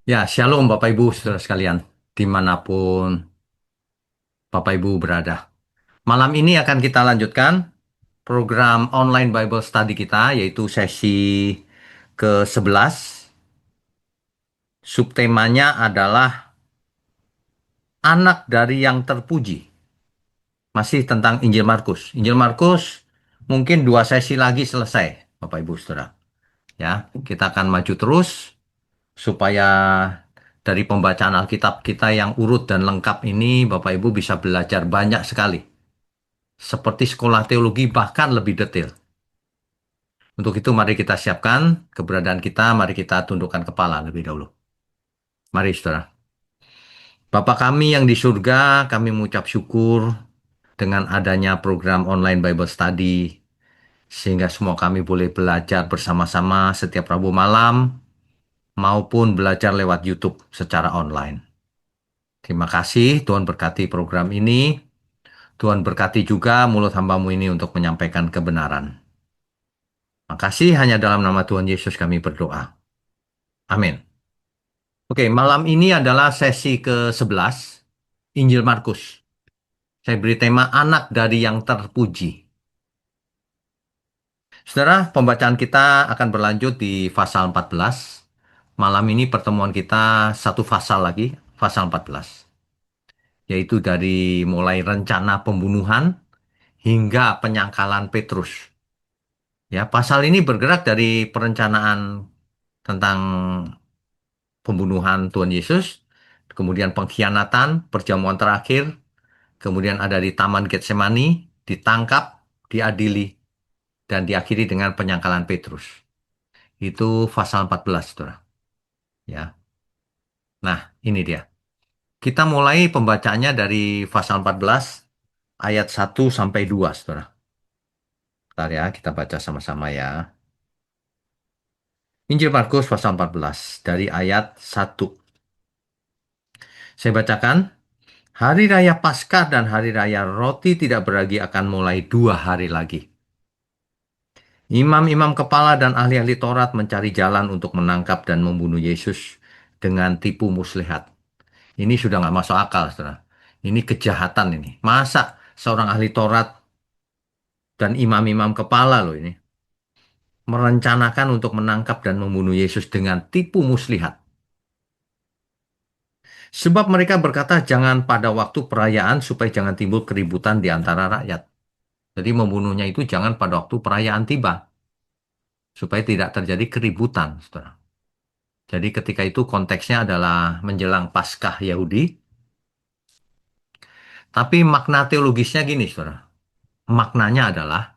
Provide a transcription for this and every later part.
Ya, shalom Bapak Ibu saudara sekalian, dimanapun Bapak Ibu berada. Malam ini akan kita lanjutkan program online Bible Study kita, yaitu sesi ke-11. Subtemanya adalah Anak dari yang Terpuji. Masih tentang Injil Markus. Injil Markus mungkin 2 sesi lagi selesai, Bapak Ibu saudara. Ya, kita akan maju terus supaya dari pembacaan Alkitab kita yang urut dan lengkap ini, Bapak Ibu bisa belajar banyak sekali. Seperti sekolah teologi bahkan lebih detail. Untuk itu mari kita siapkan keberadaan kita, mari kita tundukkan kepala lebih dahulu. Mari saudara. Bapa kami yang di surga, kami mengucap syukur dengan adanya program online Bible Study, sehingga semua kami boleh belajar bersama-sama setiap Rabu malam, maupun belajar lewat YouTube secara online. Terima kasih, Tuhan berkati program ini. Tuhan berkati juga mulut hambamu ini untuk menyampaikan kebenaran. Makasih hanya dalam nama Tuhan Yesus kami berdoa. Amin. Oke, malam ini adalah sesi ke-11 Injil Markus. Saya beri tema Anak dari yang Terpuji. Saudara, pembacaan kita akan berlanjut di pasal 14. Malam ini pertemuan kita satu pasal lagi, pasal 14. Yaitu dari mulai rencana pembunuhan hingga penyangkalan Petrus. Ya, pasal ini bergerak dari perencanaan tentang pembunuhan Tuhan Yesus, kemudian pengkhianatan, perjamuan terakhir, kemudian ada di Taman Getsemani, ditangkap, diadili, dan diakhiri dengan penyangkalan Petrus. Itu pasal 14, saudara. Ya. Nah, ini dia. Kita mulai pembacaannya dari pasal 14, ayat 1 sampai 2, saudara. Bentar ya, kita baca sama-sama ya. Injil Markus pasal 14, dari ayat 1. Saya bacakan. Hari Raya Paskah dan Hari Raya Roti Tidak Beragi akan mulai 2 hari lagi. Imam-imam kepala dan ahli-ahli Taurat mencari jalan untuk menangkap dan membunuh Yesus dengan tipu muslihat. Ini sudah nggak masuk akal, saudara. Ini kejahatan ini. Masa seorang ahli Taurat dan imam-imam kepala loh ini merencanakan untuk menangkap dan membunuh Yesus dengan tipu muslihat. Sebab mereka berkata jangan pada waktu perayaan supaya jangan timbul keributan di antara rakyat. Jadi membunuhnya itu jangan pada waktu perayaan tiba. Supaya tidak terjadi keributan, saudara. Jadi ketika itu konteksnya adalah menjelang Paskah Yahudi. Tapi makna teologisnya gini, saudara. Maknanya adalah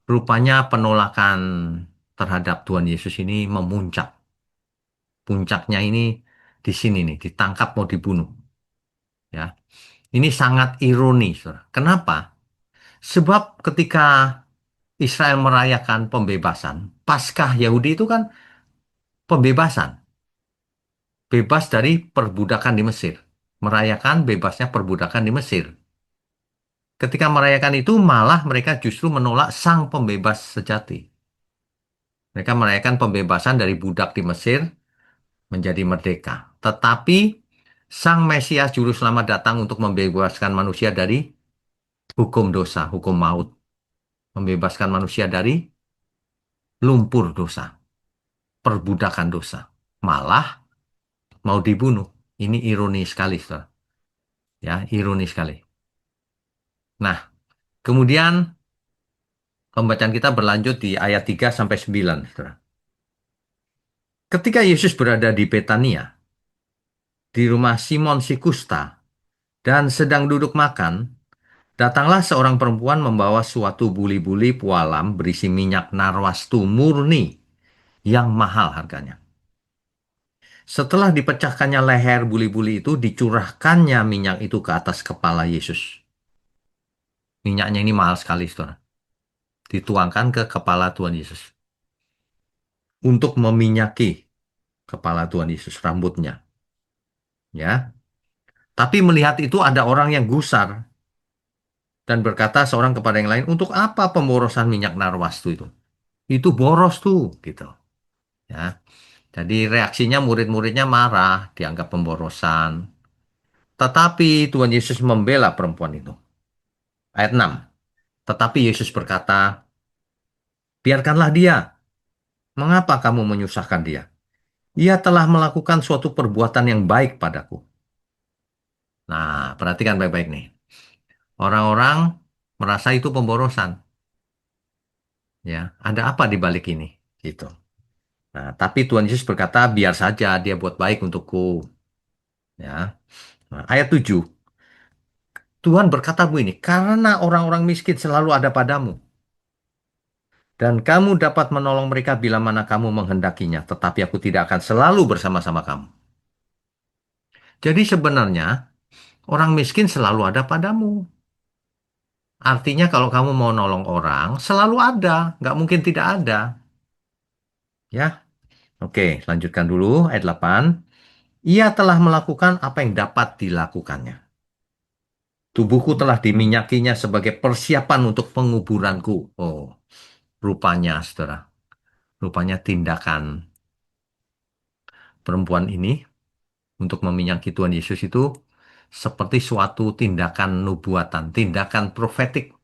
rupanya penolakan terhadap Tuhan Yesus ini memuncak. Puncaknya ini di sini nih, ditangkap mau dibunuh. Ya, ini sangat ironi, saudara. Kenapa? Sebab ketika Israel merayakan pembebasan, Paskah Yahudi itu kan pembebasan. Bebas dari perbudakan di Mesir. Merayakan bebasnya perbudakan di Mesir. Ketika merayakan itu malah mereka justru menolak sang pembebas sejati. Mereka merayakan pembebasan dari budak di Mesir menjadi merdeka. Tetapi sang Mesias Juru Selamat datang untuk membebaskan manusia dari hukum dosa, hukum maut. Membebaskan manusia dari lumpur dosa, perbudakan dosa. Malah mau dibunuh. Ini ironi sekali, saudara. Ya, ironi sekali. Nah, kemudian pembacaan kita berlanjut di ayat 3 sampai 9, saudara. Ketika Yesus berada di Betania, di rumah Simon si Kusta, dan sedang duduk makan, datanglah seorang perempuan membawa suatu buli-buli pualam berisi minyak narwastu murni yang mahal harganya. Setelah dipecahkannya leher buli-buli itu, dicurahkannya minyak itu ke atas kepala Yesus. Minyaknya ini mahal sekali, saudara. Dituangkan ke kepala Tuhan Yesus. Untuk meminyaki kepala Tuhan Yesus, rambutnya. Ya. Tapi melihat itu ada orang yang gusar dan berkata seorang kepada yang lain, untuk apa pemborosan minyak narwastu itu? Itu boros tuh, gitu. Ya. Jadi reaksinya murid-muridnya marah, dianggap pemborosan. Tetapi Tuhan Yesus membela perempuan itu. Ayat 6. Tetapi Yesus berkata, biarkanlah dia. Mengapa kamu menyusahkan dia? Ia telah melakukan suatu perbuatan yang baik padaku. Nah, perhatikan baik-baik nih. Orang-orang merasa itu pemborosan. Ya, ada apa di balik ini? Gitu. Nah, tapi Tuhan Yesus berkata, biar saja dia buat baik untukku. Ya. Nah, ayat 7. Tuhan berkata begini, karena orang-orang miskin selalu ada padamu. Dan kamu dapat menolong mereka bila mana kamu menghendakinya. Tetapi aku tidak akan selalu bersama-sama kamu. Jadi sebenarnya orang miskin selalu ada padamu. Artinya kalau kamu mau nolong orang, selalu ada. Nggak mungkin tidak ada. Ya, oke, lanjutkan dulu ayat 8. Ia telah melakukan apa yang dapat dilakukannya. Tubuhku telah diminyakinya sebagai persiapan untuk penguburanku. Oh, rupanya, saudara. Rupanya tindakan perempuan ini untuk meminyaki Tuhan Yesus itu seperti suatu tindakan nubuatan, tindakan profetik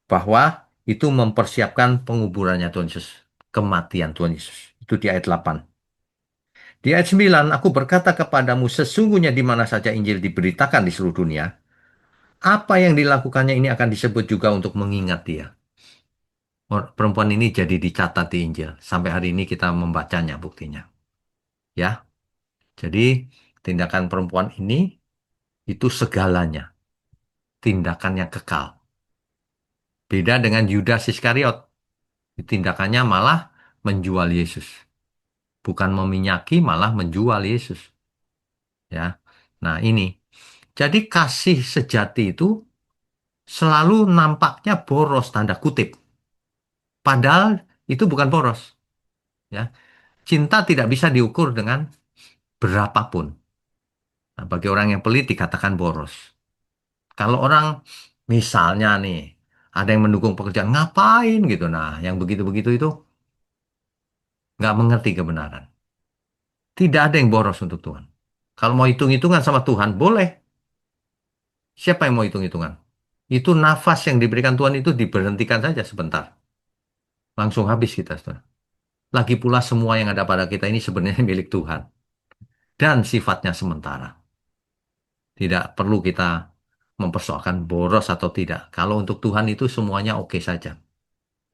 bahwa itu mempersiapkan penguburannya Tuhan Yesus, kematian Tuhan Yesus. Itu di ayat 8. Di ayat 9, aku berkata kepadamu, sesungguhnya di mana saja Injil diberitakan di seluruh dunia, apa yang dilakukannya ini akan disebut juga untuk mengingat dia. Perempuan ini jadi dicatat di Injil. Sampai hari ini kita membacanya buktinya. Ya, jadi tindakan perempuan ini itu segalanya. Tindakan yang kekal. Beda dengan Yudas Iskariot. Tindakannya malah menjual Yesus. Bukan meminyaki, malah menjual Yesus. Ya. Nah, ini. Jadi kasih sejati itu selalu nampaknya boros tanda kutip. Padahal itu bukan boros. Ya. Cinta tidak bisa diukur dengan berapapun. Nah, bagi orang yang pelit dikatakan boros. Kalau orang misalnya nih ada yang mendukung pekerjaan ngapain gitu. Nah, yang begitu-begitu itu nggak mengerti kebenaran. Tidak ada yang boros untuk Tuhan. Kalau mau hitung-hitungan sama Tuhan, boleh. Siapa yang mau hitung-hitungan? Itu nafas yang diberikan Tuhan itu diberhentikan saja sebentar. Langsung habis kita, saudara. Lagi pula semua yang ada pada kita ini sebenarnya milik Tuhan. Dan sifatnya sementara. Tidak perlu kita mempersoalkan boros atau tidak. Kalau untuk Tuhan itu semuanya oke saja.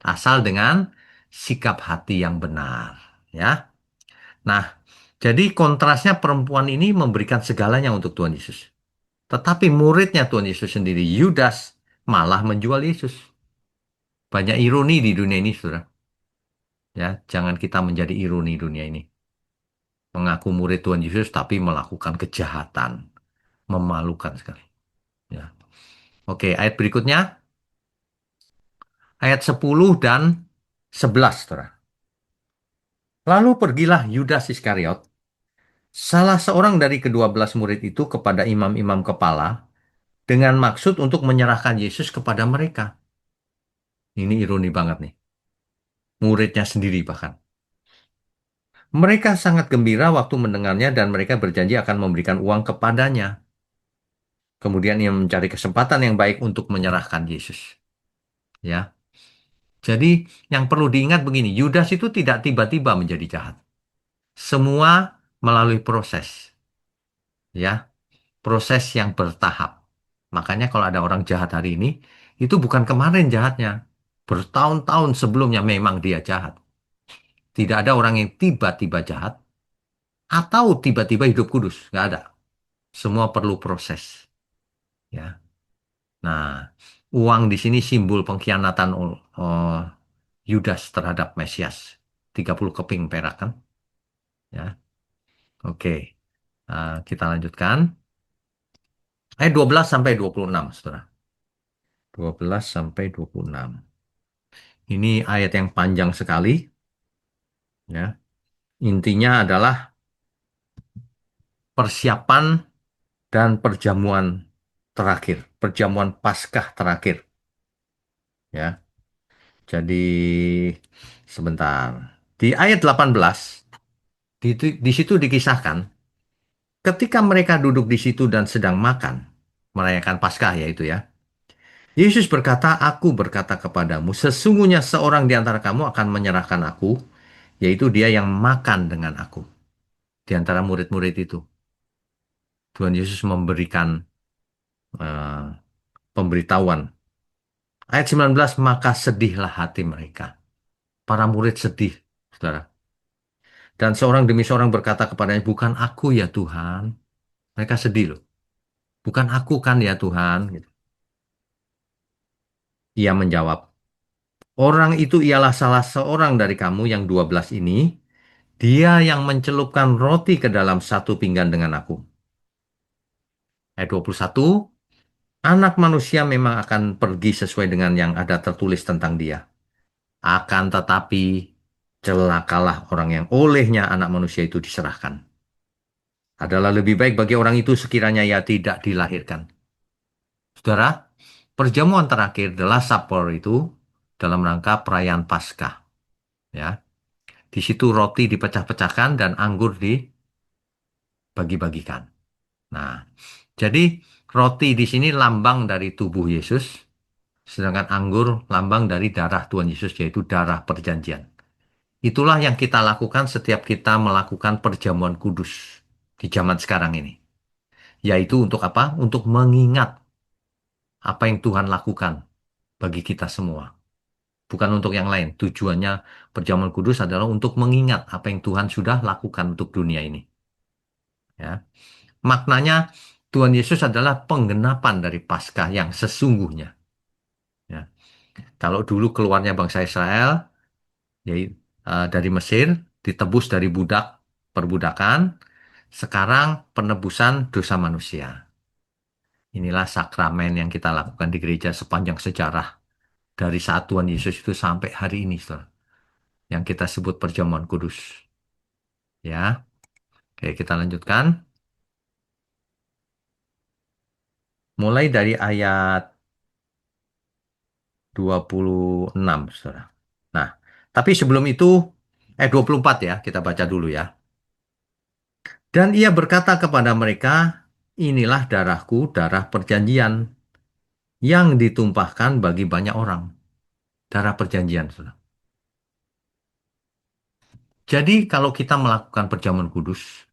Asal dengan sikap hati yang benar. Ya. Nah, jadi kontrasnya perempuan ini memberikan segalanya untuk Tuhan Yesus. Tetapi muridnya Tuhan Yesus sendiri, Yudas, malah menjual Yesus. Banyak ironi di dunia ini, saudara. Ya, jangan kita menjadi ironi dunia ini. Mengaku murid Tuhan Yesus, tapi melakukan kejahatan. Memalukan sekali. Ya. Oke, ayat berikutnya. Ayat 10 dan 11, saudara. Lalu pergilah Yudas Iskariot, salah seorang dari kedua belas murid itu kepada imam-imam kepala, dengan maksud untuk menyerahkan Yesus kepada mereka. Ini ironi banget nih. Muridnya sendiri bahkan. Mereka sangat gembira waktu mendengarnya dan mereka berjanji akan memberikan uang kepadanya. Kemudian ia mencari kesempatan yang baik untuk menyerahkan Yesus. Ya. Jadi yang perlu diingat begini, Yudas itu tidak tiba-tiba menjadi jahat. Semua melalui proses. Ya, proses yang bertahap. Makanya kalau ada orang jahat hari ini, itu bukan kemarin jahatnya. Bertahun-tahun sebelumnya memang dia jahat. Tidak ada orang yang tiba-tiba jahat atau tiba-tiba hidup kudus. Nggak ada. Semua perlu proses. Ya. Nah, uang di sini simbol pengkhianatan Yudas terhadap Mesias. 30 keping perak kan? Ya. Oke. Kita lanjutkan. Ayat 12 sampai 26, Saudara. 12 sampai 26. Ini ayat yang panjang sekali, ya. Intinya adalah persiapan dan perjamuan terakhir, perjamuan Paskah terakhir, ya. Jadi sebentar. Di ayat 18. Di situ dikisahkan, ketika mereka duduk di situ dan sedang makan, merayakan Paskah yaitu ya. Yesus berkata, "Aku berkata kepadamu, sesungguhnya seorang di antara kamu akan menyerahkan aku, yaitu dia yang makan dengan aku." Di antara murid-murid itu, Tuhan Yesus memberikan eh, pemberitahuan. Ayat 19, maka sedihlah hati mereka. Para murid sedih, saudara. Dan seorang demi seorang berkata kepadanya, bukan aku ya Tuhan. Mereka sedih loh. Bukan aku kan ya Tuhan. Gitu. Ia menjawab, orang itu ialah salah seorang dari kamu yang 12 ini. Dia yang mencelupkan roti ke dalam satu pinggan dengan aku. Ayat 21, anak manusia memang akan pergi sesuai dengan yang ada tertulis tentang dia. Akan tetapi, celakalah orang yang olehnya anak manusia itu diserahkan. Adalah lebih baik bagi orang itu sekiranya ia tidak dilahirkan. Saudara, perjamuan terakhir The Last Supper itu dalam rangka perayaan Paskah. Ya, di situ roti dipecah-pecahkan dan anggur dibagi-bagikan. Nah, jadi roti di sini lambang dari tubuh Yesus, sedangkan anggur lambang dari darah Tuhan Yesus, yaitu darah perjanjian. Itulah yang kita lakukan setiap kita melakukan perjamuan kudus di zaman sekarang ini. Yaitu untuk apa? Untuk mengingat apa yang Tuhan lakukan bagi kita semua. Bukan untuk yang lain. Tujuannya perjamuan kudus adalah untuk mengingat apa yang Tuhan sudah lakukan untuk dunia ini. Ya. Maknanya Tuhan Yesus adalah penggenapan dari Paskah yang sesungguhnya. Ya. Kalau dulu keluarnya bangsa Israel yaitu dari Mesir, ditebus dari perbudakan, sekarang penebusan dosa manusia. Inilah sakramen yang kita lakukan di gereja sepanjang sejarah dari saat Tuhan Yesus itu sampai hari ini, saudara, yang kita sebut perjamuan kudus. Ya, oke kita lanjutkan. Mulai dari ayat 26, saudara. Nah, tapi sebelum itu, 24 ya, kita baca dulu ya. Dan ia berkata kepada mereka, inilah darahku, darah perjanjian, yang ditumpahkan bagi banyak orang. Darah perjanjian, saudara. Jadi kalau kita melakukan perjamuan kudus,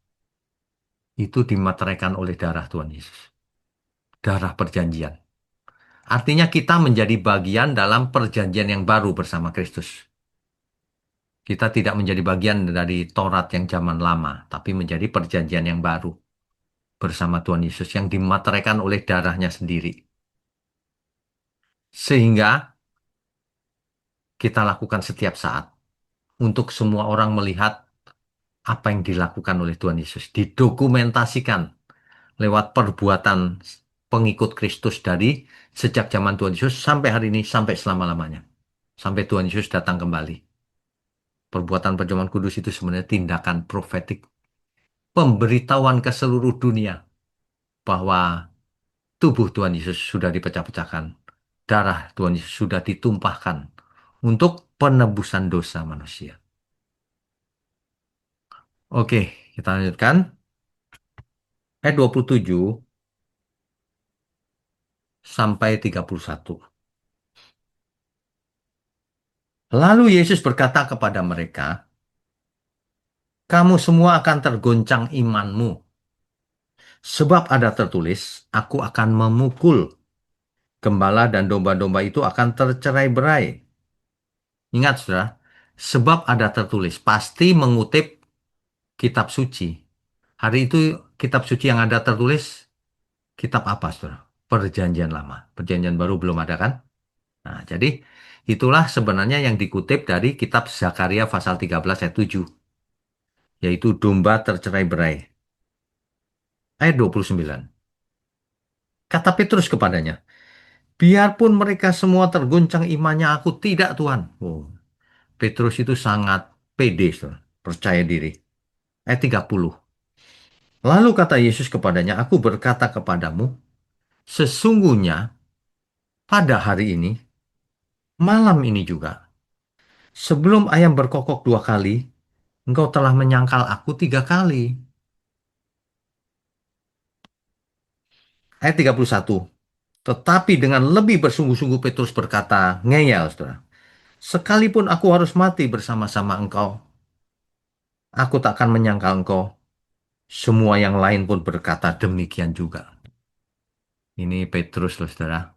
itu dimateraikan oleh darah Tuhan Yesus. Darah perjanjian. Artinya kita menjadi bagian dalam perjanjian yang baru bersama Kristus. Kita tidak menjadi bagian dari Taurat yang zaman lama, tapi menjadi perjanjian yang baru bersama Tuhan Yesus yang dimateraikan oleh darahnya sendiri. Sehingga kita lakukan setiap saat untuk semua orang melihat apa yang dilakukan oleh Tuhan Yesus. Didokumentasikan lewat perbuatan pengikut Kristus dari sejak zaman Tuhan Yesus sampai hari ini, sampai selama-lamanya. Sampai Tuhan Yesus datang kembali. Perbuatan perjamuan kudus itu sebenarnya tindakan profetik. Pemberitahuan ke seluruh dunia bahwa tubuh Tuhan Yesus sudah dipecah-pecahkan. Darah Tuhan Yesus sudah ditumpahkan untuk penebusan dosa manusia. Oke, kita lanjutkan. Ayat 27 sampai 31. Lalu Yesus berkata kepada mereka, kamu semua akan tergoncang imanmu. Sebab ada tertulis, aku akan memukul gembala dan domba-domba itu akan tercerai-berai. Ingat, saudara, sebab ada tertulis, pasti mengutip kitab suci. Hari itu kitab suci yang ada tertulis, kitab apa, saudara? Perjanjian lama. Perjanjian baru belum ada kan? Nah, jadi itulah sebenarnya yang dikutip dari kitab Zakaria pasal 13 ayat 7. Yaitu domba tercerai-berai. Ayat 29. Kata Petrus kepadanya, biarpun mereka semua terguncang imannya, aku tidak, Tuhan. Oh, Petrus itu sangat pede, saudara. Percaya diri. Ayat 30. Lalu kata Yesus kepadanya, aku berkata kepadamu, sesungguhnya pada hari ini, malam ini juga, sebelum ayam berkokok dua kali, engkau telah menyangkal aku 3 kali. Ayat 31. Tetapi dengan lebih bersungguh-sungguh Petrus berkata, ngeyel, saudara. Sekalipun aku harus mati bersama-sama engkau, aku tak akan menyangkal engkau. Semua yang lain pun berkata demikian juga. Ini Petrus, loh, saudara.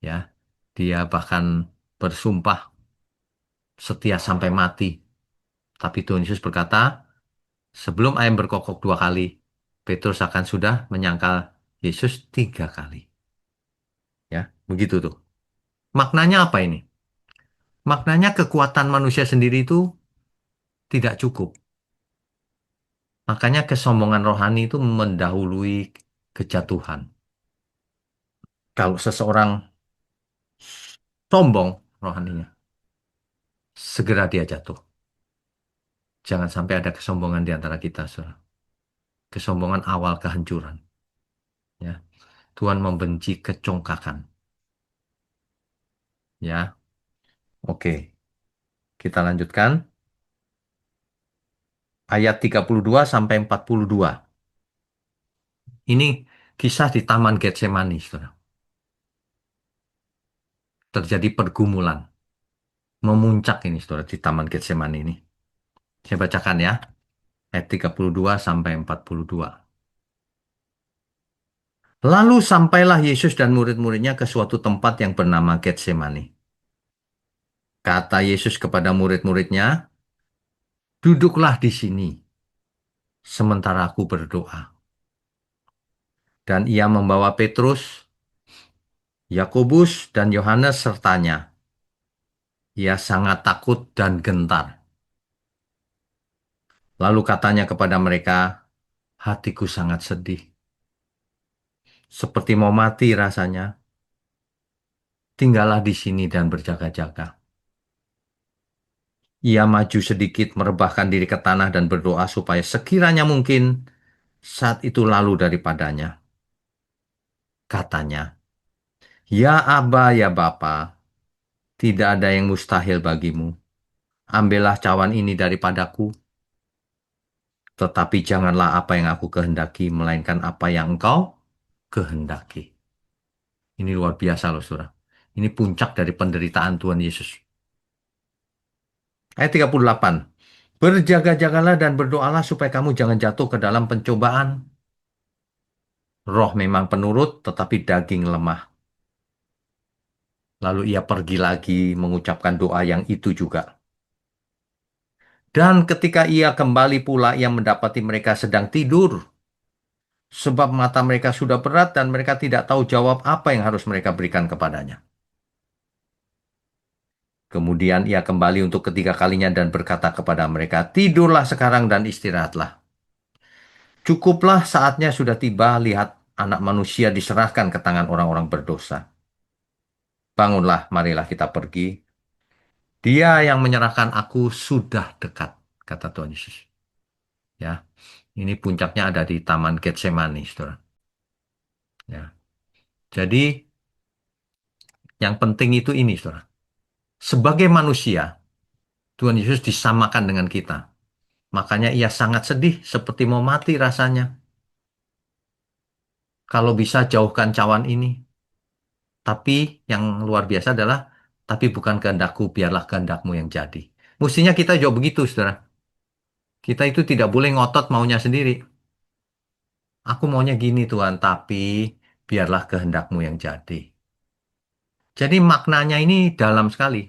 Ya, dia bahkan bersumpah setia sampai mati. Tapi Tuhan Yesus berkata, sebelum ayam berkokok 2 kali, Petrus akan sudah menyangkal Yesus 3 kali. Ya, begitu tuh. Maknanya apa ini? Maknanya kekuatan manusia sendiri itu tidak cukup. Makanya kesombongan rohani itu mendahului kejatuhan. Kalau seseorang sombong rohaninya, segera dia jatuh. Jangan sampai ada kesombongan di antara kita, saudara. Kesombongan awal kehancuran. Ya, Tuhan membenci kecongkakan. Ya, oke. Kita lanjutkan. Ayat 32 sampai 42. Ini kisah di Taman Getsemani, saudara. Terjadi pergumulan. Memuncak ini, saudara, di Taman Getsemani ini. Saya bacakan ya. Ayat 32 sampai 42. Lalu sampailah Yesus dan murid-muridnya ke suatu tempat yang bernama Getsemani. Kata Yesus kepada murid-muridnya, duduklah di sini, sementara aku berdoa. Dan ia membawa Petrus, Yakobus, dan Yohanes sertanya. Ia sangat takut dan gentar. Lalu katanya kepada mereka, hatiku sangat sedih. Seperti mau mati rasanya. Tinggallah di sini dan berjaga-jaga. Ia maju sedikit merebahkan diri ke tanah dan berdoa supaya sekiranya mungkin saat itu lalu daripadanya. Katanya, ya Aba, ya Bapa, tidak ada yang mustahil bagimu. Ambillah cawan ini daripadaku. Tetapi janganlah apa yang aku kehendaki, melainkan apa yang engkau kehendaki. Ini luar biasa loh, saudara. Ini puncak dari penderitaan Tuhan Yesus. Ayat 38. Berjaga-jagalah dan berdoalah supaya kamu jangan jatuh ke dalam pencobaan. Roh memang penurut, tetapi daging lemah. Lalu ia pergi lagi mengucapkan doa yang itu juga. Dan ketika ia kembali pula, ia mendapati mereka sedang tidur. Sebab mata mereka sudah berat dan mereka tidak tahu jawab apa yang harus mereka berikan kepadanya. Kemudian ia kembali untuk ketiga kalinya dan berkata kepada mereka, tidurlah sekarang dan istirahatlah. Cukuplah saatnya sudah tiba, lihat anak manusia diserahkan ke tangan orang-orang berdosa. Bangunlah, marilah kita pergi. Dia yang menyerahkan aku sudah dekat, kata Tuhan Yesus. Ya, ini puncaknya ada di Taman Getsemani, saudara. Ya, jadi yang penting itu ini, saudara. Sebagai manusia, Tuhan Yesus disamakan dengan kita. Makanya ia sangat sedih, seperti mau mati rasanya. Kalau bisa jauhkan cawan ini. Tapi yang luar biasa adalah, tapi bukan kehendakku, biarlah kehendakmu yang jadi. Mestinya kita jawab begitu, saudara. Kita itu tidak boleh ngotot maunya sendiri. Aku maunya gini, Tuhan, tapi biarlah kehendakmu yang jadi. Jadi maknanya ini dalam sekali.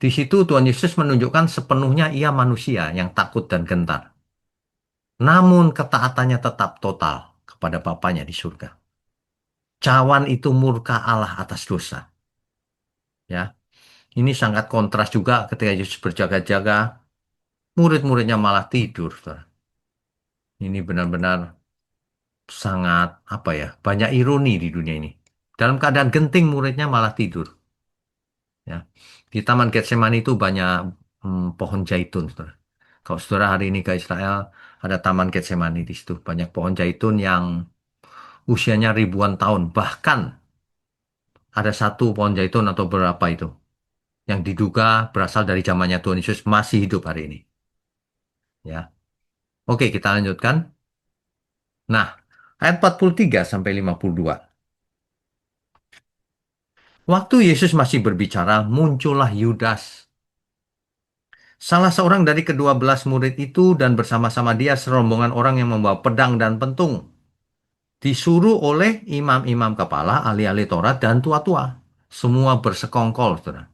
Di situ Tuhan Yesus menunjukkan sepenuhnya ia manusia yang takut dan gentar. Namun ketaatannya tetap total kepada Bapanya di surga. Cawan itu murka Allah atas dosa. Ya, ini sangat kontras juga ketika Yesus berjaga-jaga, murid-muridnya malah tidur, saudara. Ini benar-benar sangat apa ya, banyak ironi di dunia ini. Dalam keadaan genting muridnya malah tidur. Ya, di Taman Getsemani itu banyak pohon zaitun, saudara. Kalau saudara hari ini ke Israel, ada Taman Getsemani di situ. Banyak pohon zaitun yang usianya ribuan tahun. Bahkan ada satu pohon zaitun atau berapa itu yang diduga berasal dari zamannya Tuhan Yesus masih hidup hari ini. Ya. Oke, kita lanjutkan. Nah, ayat 43 sampai 52. Waktu Yesus masih berbicara, muncullah Yudas, salah seorang dari kedua belas murid itu, dan bersama-sama dia serombongan orang yang membawa pedang dan pentung. Disuruh oleh imam-imam kepala, ahli-ahli Taurat, dan tua-tua. Semua bersekongkol, saudara.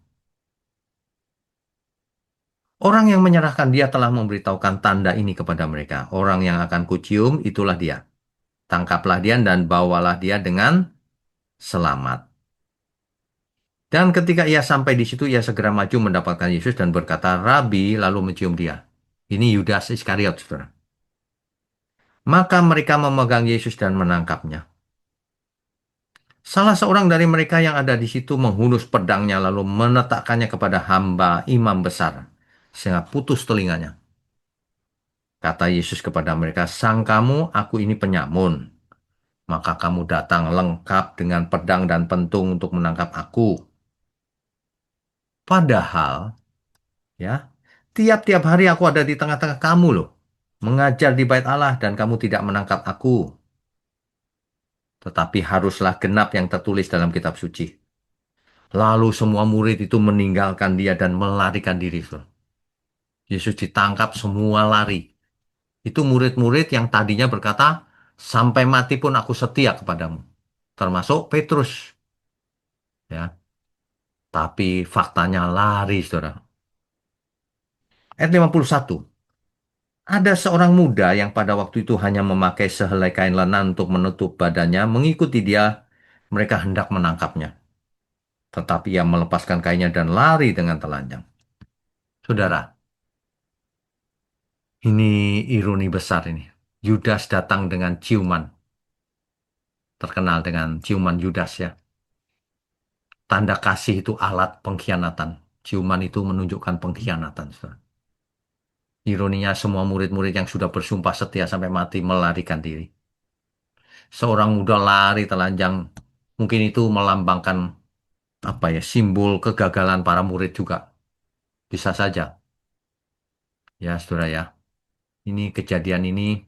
Orang yang menyerahkan dia telah memberitahukan tanda ini kepada mereka. Orang yang akan kucium, itulah dia. Tangkaplah dia dan bawalah dia dengan selamat. Dan ketika ia sampai di situ, ia segera maju mendapatkan Yesus dan berkata, Rabi, lalu mencium dia. Ini Yudas Iskariot, saudara. Maka mereka memegang Yesus dan menangkapnya. Salah seorang dari mereka yang ada di situ menghunus pedangnya lalu meletakkannya kepada hamba imam besar, sehingga putus telinganya. Kata Yesus kepada mereka, sangkamu aku ini penyamun, maka kamu datang lengkap dengan pedang dan pentung untuk menangkap aku. Padahal, ya, tiap-tiap hari aku ada di tengah-tengah kamu loh, mengajar di bait Allah dan kamu tidak menangkap aku. Tetapi haruslah genap yang tertulis dalam kitab suci. Lalu semua murid itu meninggalkan dia dan melarikan diri, saudara. Yesus ditangkap, semua lari. Itu murid-murid yang tadinya berkata, sampai mati pun aku setia kepadamu. Termasuk Petrus. Ya. Tapi faktanya lari, saudara. Ayat 51. Ada seorang muda yang pada waktu itu hanya memakai sehelai kain lenan untuk menutup badannya, mengikuti dia, mereka hendak menangkapnya. Tetapi ia melepaskan kainnya dan lari dengan telanjang. Saudara, ini ironi besar ini. Yudas datang dengan ciuman, terkenal dengan ciuman Yudas ya. Tanda kasih itu alat pengkhianatan. Ciuman itu menunjukkan pengkhianatan, saudara. Ironinya semua murid-murid yang sudah bersumpah setia sampai mati melarikan diri. Seorang muda lari telanjang, mungkin itu melambangkan apa ya, simbol kegagalan para murid juga. Bisa saja, ya saudara ya. Ini kejadian ini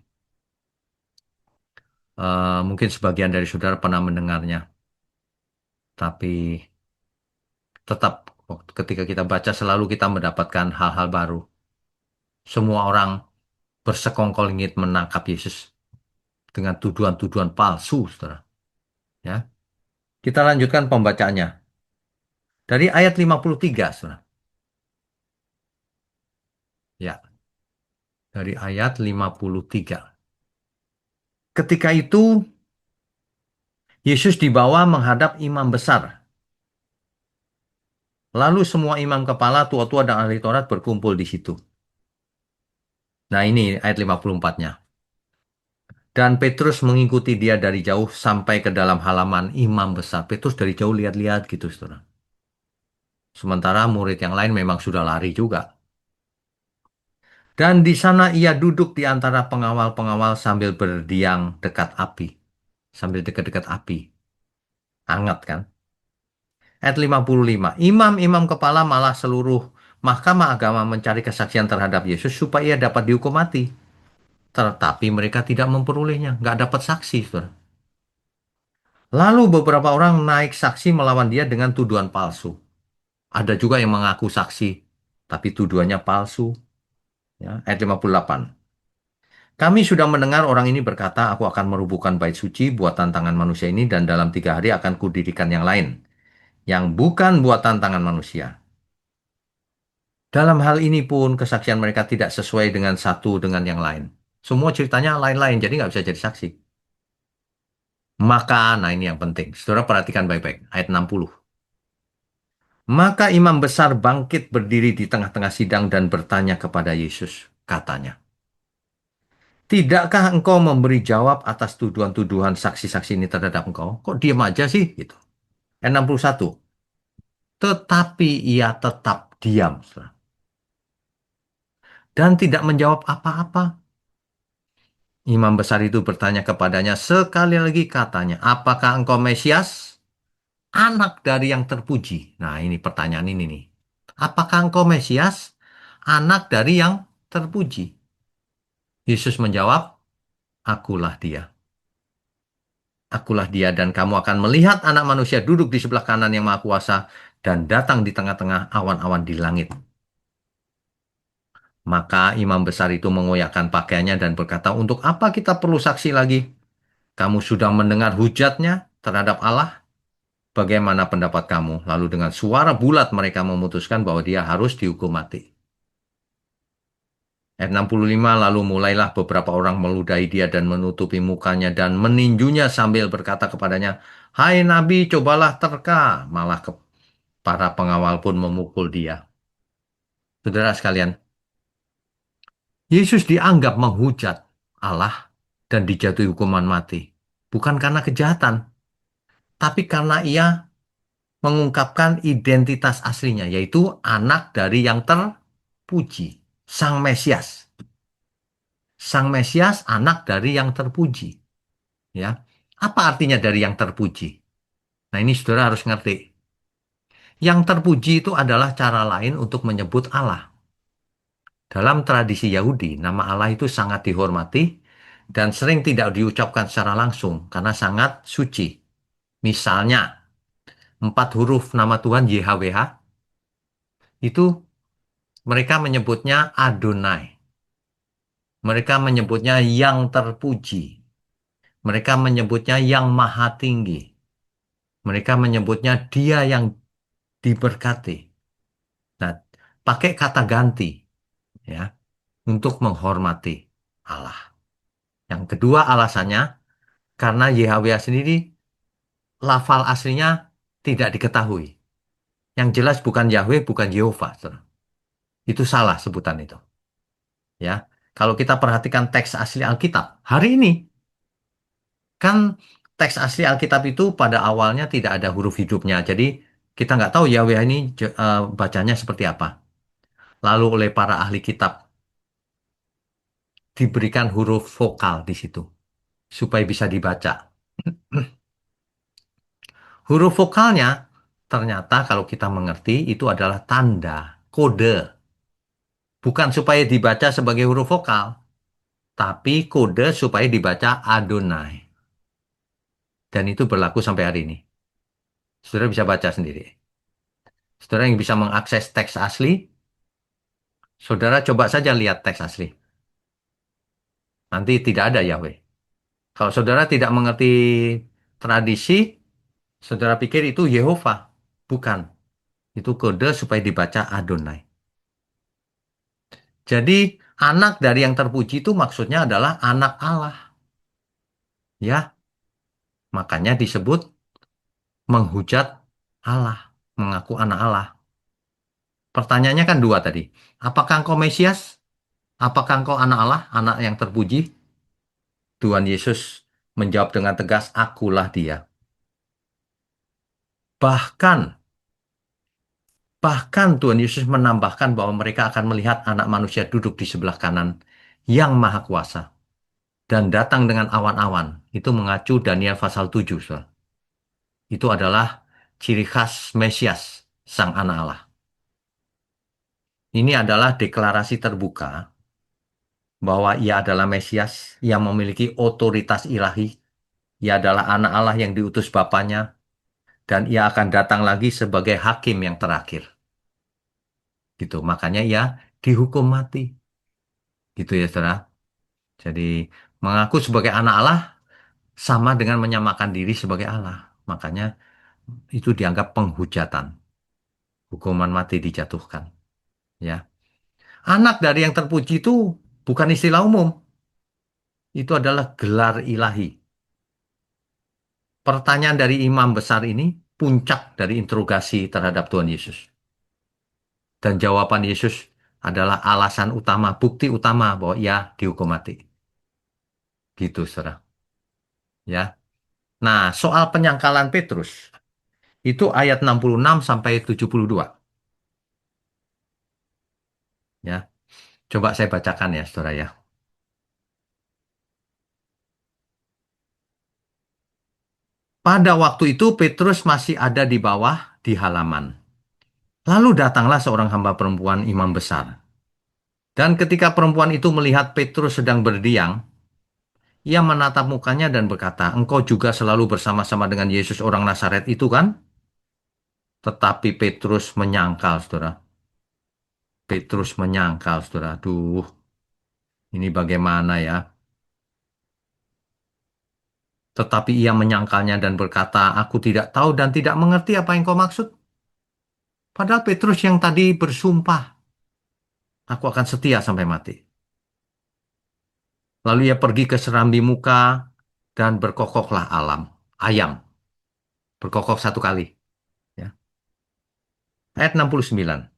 mungkin sebagian dari saudara pernah mendengarnya, tapi tetap ketika kita baca selalu kita mendapatkan hal-hal baru. Semua orang bersekongkol ingin menangkap Yesus dengan tuduhan-tuduhan palsu, saudara. Ya, kita lanjutkan pembacaannya dari ayat 53, saudara. Ya, dari ayat 53. Ketika itu Yesus dibawa menghadap imam besar. Lalu semua imam kepala, tua-tua dan ahli Taurat berkumpul di situ. Nah, ini ayat 54-nya. Dan Petrus mengikuti dia dari jauh sampai ke dalam halaman imam besar. Petrus dari jauh lihat-lihat gitu, saudara. Sementara murid yang lain memang sudah lari juga. Dan di sana ia duduk di antara pengawal-pengawal sambil berdiam dekat api. Sambil dekat-dekat api. Hangat kan? Ayat 55. Imam-imam kepala malah seluruh mahkamah agama mencari kesaksian terhadap Yesus supaya ia dapat dihukum mati. Tetapi mereka tidak memperolehnya. Nggak dapat saksi, saudara. Lalu beberapa orang naik saksi melawan dia dengan tuduhan palsu. Ada juga yang mengaku saksi, tapi tuduhannya palsu. Ya, ayat 58. Kami sudah mendengar orang ini berkata, aku akan merubuhkan bait suci buatan tangan manusia ini dan dalam 3 hari akan kudirikan yang lain. Yang bukan buatan tangan manusia. Dalam hal ini pun kesaksian mereka tidak sesuai dengan satu dengan yang lain. Semua ceritanya lain-lain, jadi nggak bisa jadi saksi. Maka, nah ini yang penting. Saudara perhatikan baik-baik. Ayat 60. Maka imam besar bangkit berdiri di tengah-tengah sidang dan bertanya kepada Yesus. Katanya, tidakkah engkau memberi jawab atas tuduhan-tuduhan saksi-saksi ini terhadap engkau? Kok diam aja sih? Gitu. Ayat 61. Tetapi ia tetap diam, saudara, dan tidak menjawab apa-apa. Imam besar itu bertanya kepadanya sekali lagi katanya, apakah engkau Mesias? Anak dari yang terpuji. Nah ini pertanyaan ini nih. Apakah engkau Mesias? Anak dari yang terpuji. Yesus menjawab, akulah dia. Akulah dia dan kamu akan melihat anak manusia duduk di sebelah kanan yang maha kuasa dan datang di tengah-tengah awan-awan di langit. Maka imam besar itu mengoyakkan pakaiannya dan berkata, untuk apa kita perlu saksi lagi? Kamu sudah mendengar hujatnya terhadap Allah? Bagaimana pendapat kamu? Lalu dengan suara bulat mereka memutuskan bahwa dia harus dihukum mati. Ayat 65, lalu mulailah beberapa orang meludahi dia dan menutupi mukanya dan meninjunya sambil berkata kepadanya, hai Nabi, cobalah terka. Malah para pengawal pun memukul dia. Saudara sekalian, Yesus dianggap menghujat Allah dan dijatuhi hukuman mati. Bukan karena kejahatan, tapi karena ia mengungkapkan identitas aslinya, yaitu anak dari yang terpuji, Sang Mesias. Sang Mesias anak dari yang terpuji. Ya, apa artinya dari yang terpuji? Nah, ini saudara harus ngerti. Yang terpuji itu adalah cara lain untuk menyebut Allah. Dalam tradisi Yahudi, nama Allah itu sangat dihormati dan sering tidak diucapkan secara langsung karena sangat suci. Misalnya, 4 huruf nama Tuhan YHWH itu mereka menyebutnya Adonai. Mereka menyebutnya yang terpuji. Mereka menyebutnya yang maha tinggi. Mereka menyebutnya dia yang diberkati. Nah, pakai kata ganti ya untuk menghormati Allah. Yang kedua alasannya karena YHWH sendiri lafal aslinya tidak diketahui. Yang jelas bukan Yahweh, bukan Yehova. Saudara. Itu salah sebutan itu. Ya, kalau kita perhatikan teks asli Alkitab hari ini kan teks asli Alkitab itu pada awalnya tidak ada huruf hidupnya. Jadi kita nggak tahu Yahweh ini bacanya seperti apa. Lalu oleh para ahli kitab diberikan huruf vokal di situ supaya bisa dibaca. Huruf vokalnya ternyata kalau kita mengerti itu adalah tanda, kode. Bukan supaya dibaca sebagai huruf vokal, tapi kode supaya dibaca Adonai. Dan itu berlaku sampai hari ini. Saudara bisa baca sendiri. Saudara yang bisa mengakses teks asli, saudara coba saja lihat teks asli. Nanti tidak ada Yahweh. Kalau saudara tidak mengerti tradisi, saudara pikir itu Yehova. Bukan. Itu kode supaya dibaca Adonai. Jadi anak dari yang terpuji itu maksudnya adalah anak Allah. Ya, makanya disebut menghujat Allah, mengaku anak Allah. Pertanyaannya kan dua tadi. Apakah engkau Mesias? Apakah engkau anak Allah, anak yang terpuji? Tuhan Yesus menjawab dengan tegas, akulah dia. Bahkan, bahkan Tuhan Yesus menambahkan bahwa mereka akan melihat anak manusia duduk di sebelah kanan yang maha kuasa dan datang dengan awan-awan. Itu mengacu Daniel pasal 7. Saudara. Itu adalah ciri khas Mesias, Sang Anak Allah. Ini adalah deklarasi terbuka bahwa ia adalah Mesias yang memiliki otoritas ilahi. Ia adalah anak Allah yang diutus Bapanya, dan ia akan datang lagi sebagai hakim yang terakhir. Gitu. Makanya ia dihukum mati. Gitu ya, saudara. Jadi mengaku sebagai anak Allah sama dengan menyamakan diri sebagai Allah. Makanya itu dianggap penghujatan. Hukuman mati dijatuhkan. Ya. Anak dari yang terpuji itu bukan istilah umum. Itu adalah gelar ilahi. Pertanyaan dari imam besar ini puncak dari interogasi terhadap Tuhan Yesus. Dan jawaban Yesus adalah alasan utama, bukti utama bahwa ia dihukum mati. Gitu, saudara. Ya. Nah, soal penyangkalan Petrus, itu ayat 66 sampai 72. Ya. Coba saya bacakan ya, saudara ya. Pada waktu itu Petrus masih ada di bawah di halaman. Lalu datanglah seorang hamba perempuan imam besar. Dan ketika perempuan itu melihat Petrus sedang berdiam, ia menatap mukanya dan berkata, "Engkau juga selalu bersama-sama dengan Yesus orang Nazaret itu kan?" Tetapi Petrus menyangkal, saudara. Petrus menyangkal, saudara. Aduh, ini bagaimana ya? Tetapi ia menyangkalnya dan berkata, "Aku tidak tahu dan tidak mengerti apa yang kau maksud." Padahal Petrus yang tadi bersumpah, "Aku akan setia sampai mati." Lalu ia pergi ke serambi muka dan berkokoklah ayam. Berkokok satu kali. Ya. Ayat 69.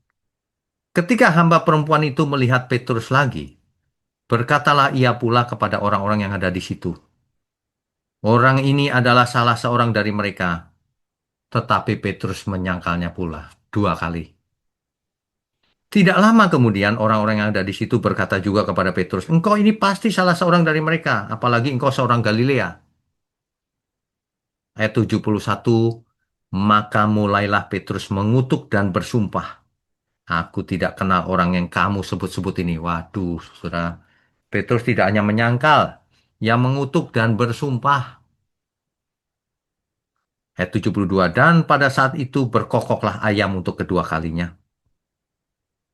Ketika hamba perempuan itu melihat Petrus lagi, berkatalah ia pula kepada orang-orang yang ada di situ, "Orang ini adalah salah seorang dari mereka." Tetapi Petrus menyangkalnya pula 2 kali. Tidak lama kemudian orang-orang yang ada di situ berkata juga kepada Petrus, "Engkau ini pasti salah seorang dari mereka, apalagi engkau seorang Galilea." Ayat 71, maka mulailah Petrus mengutuk dan bersumpah, "Aku tidak kenal orang yang kamu sebut-sebut ini." Waduh, saudara. Petrus tidak hanya menyangkal, ia mengutuk dan bersumpah. Ayat 72, dan pada saat itu berkokoklah ayam untuk kedua kalinya.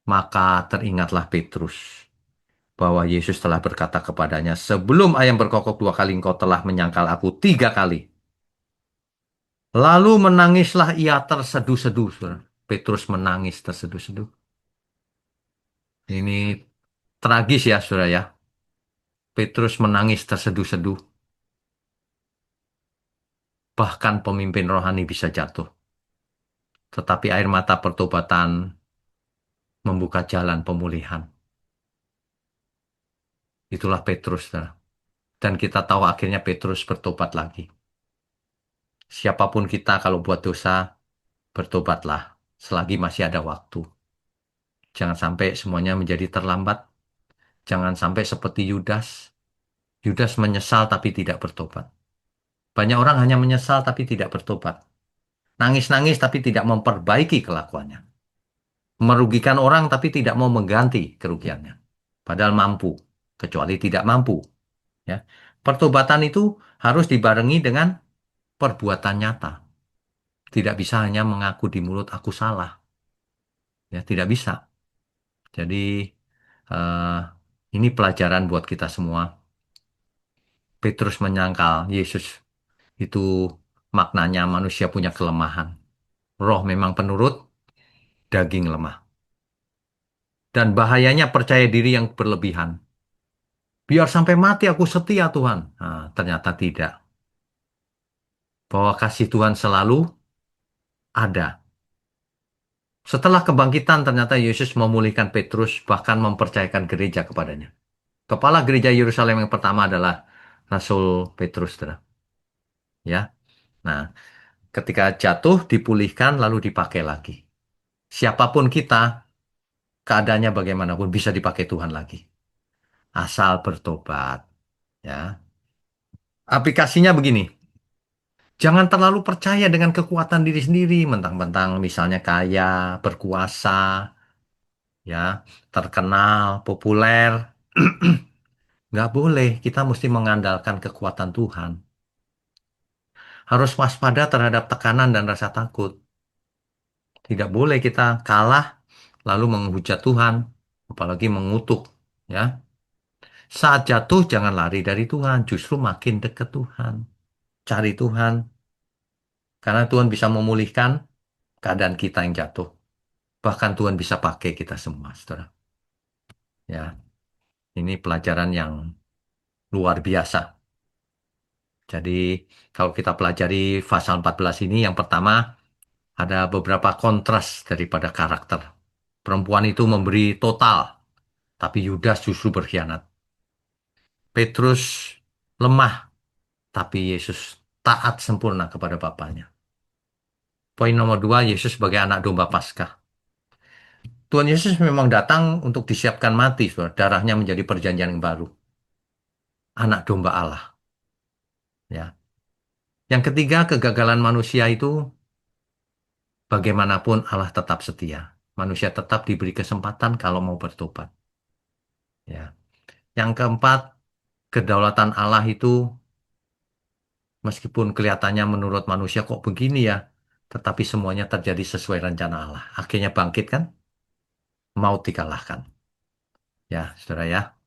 Maka teringatlah Petrus bahwa Yesus telah berkata kepadanya, "Sebelum ayam berkokok 2 kali, engkau telah menyangkal aku 3 kali." Lalu menangislah ia terseduh-seduh, saudara. Petrus menangis terseduh-seduh. Ini tragis ya, saudara ya. Petrus menangis terseduh-seduh. Bahkan pemimpin rohani bisa jatuh. Tetapi air mata pertobatan membuka jalan pemulihan. Itulah Petrus, saudara. Dan kita tahu akhirnya Petrus bertobat lagi. Siapapun kita kalau buat dosa, bertobatlah selagi masih ada waktu. Jangan sampai semuanya menjadi terlambat. Jangan sampai seperti Yudas. Yudas menyesal tapi tidak bertobat. Banyak orang hanya menyesal tapi tidak bertobat. Nangis-nangis tapi tidak memperbaiki kelakuannya. Merugikan orang tapi tidak mau mengganti kerugiannya. Padahal mampu, kecuali tidak mampu. Ya. Pertobatan itu harus dibarengi dengan perbuatan nyata. Tidak bisa hanya mengaku di mulut aku salah. Ya, tidak bisa. Jadi eh, ini pelajaran buat kita semua. Petrus menyangkal Yesus itu maknanya manusia punya kelemahan. Roh memang penurut, daging lemah. Dan bahayanya percaya diri yang berlebihan. Biar sampai mati aku setia Tuhan. Nah, ternyata tidak. Bahwa kasih Tuhan selalu ada. Setelah kebangkitan ternyata Yesus memulihkan Petrus bahkan mempercayakan gereja kepadanya. Kepala gereja Yerusalem yang pertama adalah Rasul Petrus, saudara. Ya. Nah, ketika jatuh dipulihkan lalu dipakai lagi. Siapapun kita, keadaannya bagaimanapun bisa dipakai Tuhan lagi. Asal bertobat. Ya. Aplikasinya begini. Jangan terlalu percaya dengan kekuatan diri sendiri, mentang-mentang misalnya kaya, berkuasa, ya, terkenal, populer. Nggak boleh, kita mesti mengandalkan kekuatan Tuhan. Harus waspada terhadap tekanan dan rasa takut. Tidak boleh kita kalah lalu menghujat Tuhan, apalagi mengutuk, ya. Saat jatuh jangan lari dari Tuhan, justru makin dekat Tuhan. Cari Tuhan, karena Tuhan bisa memulihkan keadaan kita yang jatuh. Bahkan Tuhan bisa pakai kita semua, saudara. Ya, ini pelajaran yang luar biasa. Jadi, kalau kita pelajari pasal 14 ini, yang pertama ada beberapa kontras daripada karakter. Perempuan itu memberi total, tapi Yudas justru berkhianat. Petrus lemah, tapi Yesus taat sempurna kepada Bapaknya. Poin nomor 2, Yesus sebagai anak domba Paskah. Tuhan Yesus memang datang untuk disiapkan mati, saudara. Darahnya menjadi perjanjian yang baru. Anak domba Allah. Ya. Yang ketiga, kegagalan manusia itu bagaimanapun Allah tetap setia. Manusia tetap diberi kesempatan kalau mau bertobat. Ya. Yang keempat, kedaulatan Allah itu meskipun kelihatannya menurut manusia kok begini ya, tetapi semuanya terjadi sesuai rencana Allah. Akhirnya bangkit kan, maut dikalahkan. Ya, saudara ya.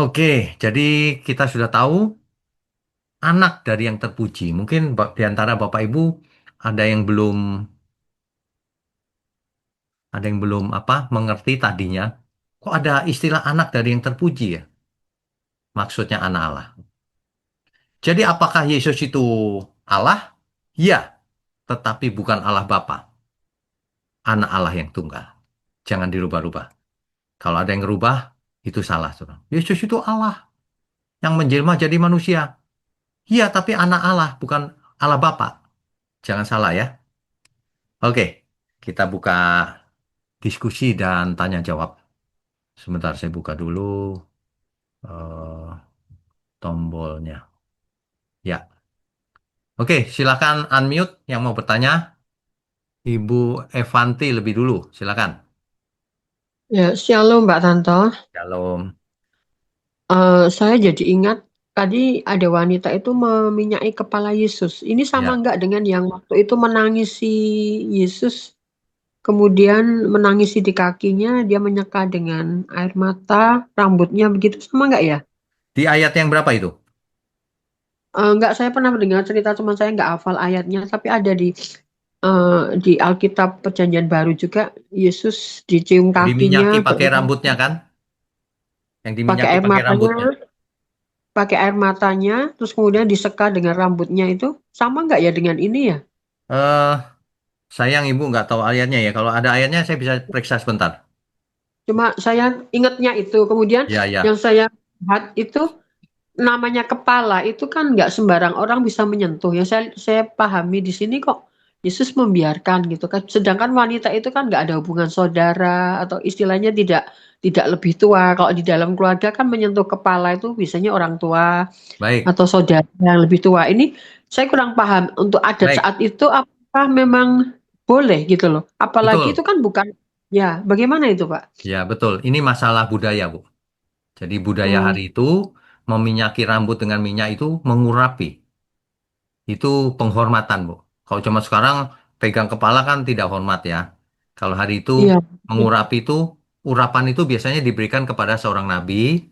Oke, jadi kita sudah tahu anak dari yang terpuji. Mungkin di antara Bapak Ibu ada yang belum apa mengerti tadinya. Kok ada istilah anak dari yang terpuji ya? Maksudnya anak Allah. Jadi apakah Yesus itu Allah? Ya, tetapi bukan Allah Bapa, anak Allah yang tunggal. Jangan dirubah-rubah. Kalau ada yang ngerubah, itu salah, saudara. Yesus itu Allah yang menjelma jadi manusia. Iya, tapi anak Allah, bukan Allah Bapa. Jangan salah ya. Oke, kita buka diskusi dan tanya jawab. Sebentar, saya buka dulu eh, tombolnya. Ya, oke, silakan unmute yang mau bertanya. Ibu Evanti lebih dulu, silakan. Ya, shalom Mbak Tanto. Shalom. Saya jadi ingat tadi ada wanita itu meminyaki kepala Yesus. Ini sama Ya, nggak dengan yang waktu itu menangisi Yesus, kemudian menangisi di kakinya, dia menyeka dengan air mata, rambutnya begitu sama nggak ya? di ayat yang berapa itu? Nggak, saya pernah mendengar cerita, cuman saya nggak hafal ayatnya, tapi ada di Alkitab Perjanjian Baru juga, Yesus dicium kakinya, Diminyaki pakai kemudian rambutnya kan? Yang pakai diminyaki air pakai matanya. rambutnya. Terus kemudian diseka dengan rambutnya itu sama nggak ya dengan ini ya? Eh, sayang ibu nggak tahu ayatnya ya. Kalau ada ayatnya saya bisa periksa sebentar. Cuma saya ingatnya itu. Kemudian Ya, yang ya. saya lihat itu namanya kepala itu kan nggak sembarang orang bisa menyentuh. Yang saya pahami di sini kok Yesus membiarkan gitu kan. Sedangkan wanita itu kan nggak ada hubungan saudara atau istilahnya tidak lebih tua. Kalau di dalam keluarga kan menyentuh kepala itu biasanya orang tua Baik, atau saudara yang lebih tua. Ini saya kurang paham untuk adat baik. saat itu apakah memang boleh gitu loh. Apalagi itu Betul. kan bukan, ya bagaimana itu Pak? Ya, betul. Ini masalah budaya, Bu. Jadi budaya Hmm, hari itu meminyaki rambut dengan minyak itu mengurapi. Itu penghormatan, Bu. Kalau cuma sekarang pegang kepala kan tidak hormat ya. Kalau hari itu iya, mengurapi itu, urapan itu biasanya diberikan kepada seorang nabi,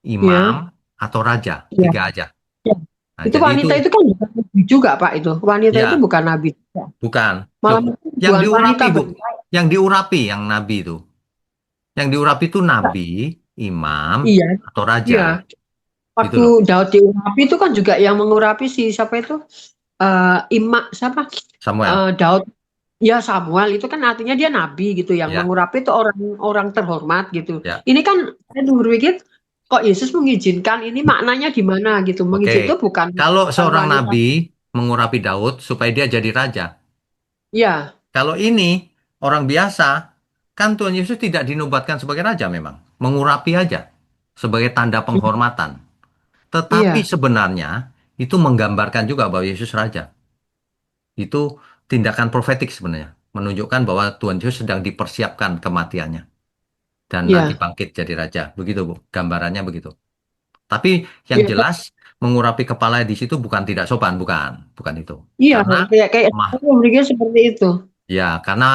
imam, iya, atau raja. iya, Tiga aja. iya. Nah, Itu jadi itu wanita itu kan bukan nabi juga Pak itu. Wanita itu ya bukan nabi juga. bukan. Malah Coba. itu Yang bukan wanita diurapi, Bu. berkah. Yang diurapi, yang nabi itu. Yang diurapi itu nabi, imam, Iya, atau raja. iya. Gitu Waktu loh. Daud diurapi itu kan juga yang mengurapi si siapa itu? Siapa? Samuel. Daud. Ya Samuel itu kan artinya dia nabi gitu, yang Ya, mengurapi itu orang-orang terhormat gitu. ya. Ini kan saya berpikir kok Yesus mengizinkan, ini maknanya gimana gitu. Oke. Mengizinkan itu bukan Kalau bukan seorang wanita. nabi mengurapi Daud supaya dia jadi raja. Ya, Kalau ini orang biasa, kan Tuhan Yesus tidak dinobatkan sebagai raja memang. Mengurapi aja. Sebagai tanda penghormatan. Tetapi iya, sebenarnya itu menggambarkan juga bahwa Yesus raja. Itu tindakan profetik sebenarnya. Menunjukkan bahwa Tuhan Yesus sedang dipersiapkan kematiannya. Dan nanti iya, bangkit jadi raja. Begitu, Bu. Gambarannya begitu. Tapi yang iya, jelas mengurapi kepala di situ bukan tidak sopan, bukan. Bukan itu. iya, Karena kayak kayak mah saya berpikir seperti itu. ya, karena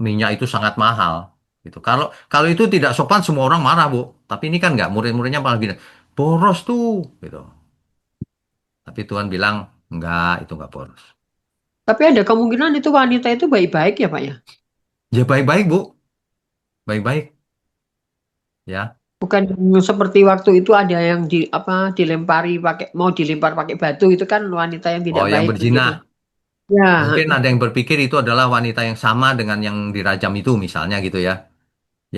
minyak itu sangat mahal. Gitu. Kalau kalau itu tidak sopan semua orang marah, Bu. Tapi ini kan nggak, murid-muridnya malah bilang, boros tuh, gitu. Tapi Tuhan bilang, enggak, itu nggak boros. Tapi ada kemungkinan itu wanita itu baik-baik ya Pak ya. Ya baik-baik, Bu. Baik-baik. Ya. Bukan seperti waktu itu ada yang mau dilempar pakai batu, itu kan wanita yang tidak Oh, yang baik begitu. berzina. Ya, Mungkin ada yang berpikir itu adalah wanita yang sama dengan yang dirajam itu, misalnya gitu ya.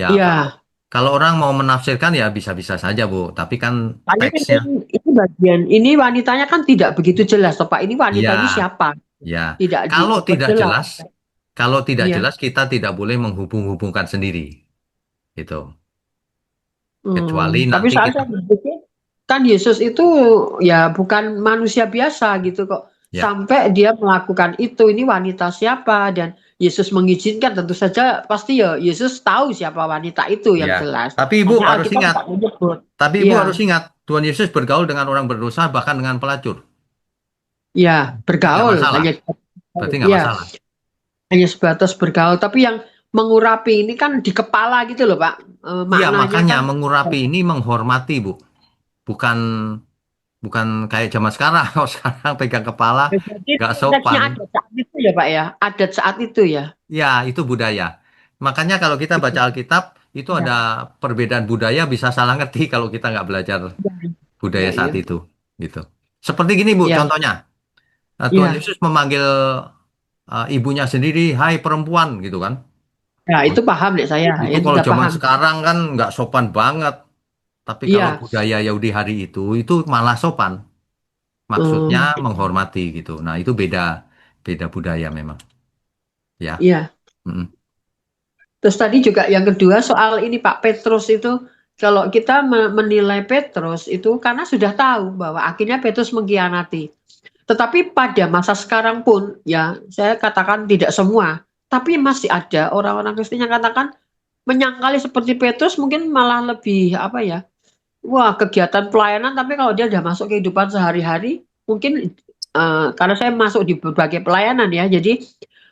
Ya, kalau iya. kalau orang mau menafsirkan ya bisa-bisa saja, Bu. Tapi kan Hanya kan teksnya, ini bagian ini wanitanya kan tidak begitu jelas, toh Pak. Ini wanita ini ya, siapa? ya. Tidak Kalau tidak diperjelas. jelas, kalau tidak Iya. jelas kita tidak boleh menghubung-hubungkan sendiri, gitu. Kecuali Tapi nanti saat kita, saya berpikir kan Yesus itu ya bukan manusia biasa gitu kok. Ya. sampai dia melakukan itu. Ini wanita siapa? Dan Yesus mengizinkan, tentu saja pasti ya Yesus tahu siapa wanita itu yang Ya. jelas. Tapi Ibu Hanya harus Alkitab ingat, tidak menyebut. tapi Ibu harus Iya, ingat, Tuhan Yesus bergaul dengan orang berdosa bahkan dengan pelacur. ya Berarti nggak bergaul masalah. hanya Berarti nggak ya masalah. hanya sebatas bergaul. Tapi yang mengurapi ini kan di kepala gitu loh Pak. Iya, Maknanya makanya kan mengurapi ini menghormati, Bu. Bukan bukan kayak zaman sekarang. Kalau sekarang pegang kepala jadi nggak konteksnya sopan. adat saat itu ya Pak ya. Adat saat itu ya. Ya, itu budaya. Makanya kalau kita baca Alkitab, itu ada Ya, perbedaan budaya bisa salah ngerti kalau kita nggak belajar budaya ya, saat ya. itu. Gitu. Seperti gini, Bu, Ya, contohnya. Tuhan ya. Yesus memanggil ibunya sendiri, hai perempuan, gitu kan. Ya, itu paham deh saya. Itu Ya kalau sudah zaman paham. sekarang kan nggak sopan banget. Tapi kalau Iya. budaya Yahudi hari itu malah sopan. Maksudnya Hmm, menghormati gitu. Nah, itu beda beda budaya memang. Ya. iya. Mm-mm. Terus tadi juga yang kedua soal ini Pak Petrus itu, kalau kita menilai Petrus itu karena sudah tahu bahwa akhirnya Petrus mengkhianati. Tetapi pada masa sekarang pun ya saya katakan tidak semua, tapi masih ada orang-orang Kristen yang katakan menyangkali seperti Petrus mungkin malah lebih apa ya? Wah, kegiatan pelayanan tapi kalau dia udah masuk kehidupan sehari-hari mungkin karena saya masuk di berbagai pelayanan ya. Jadi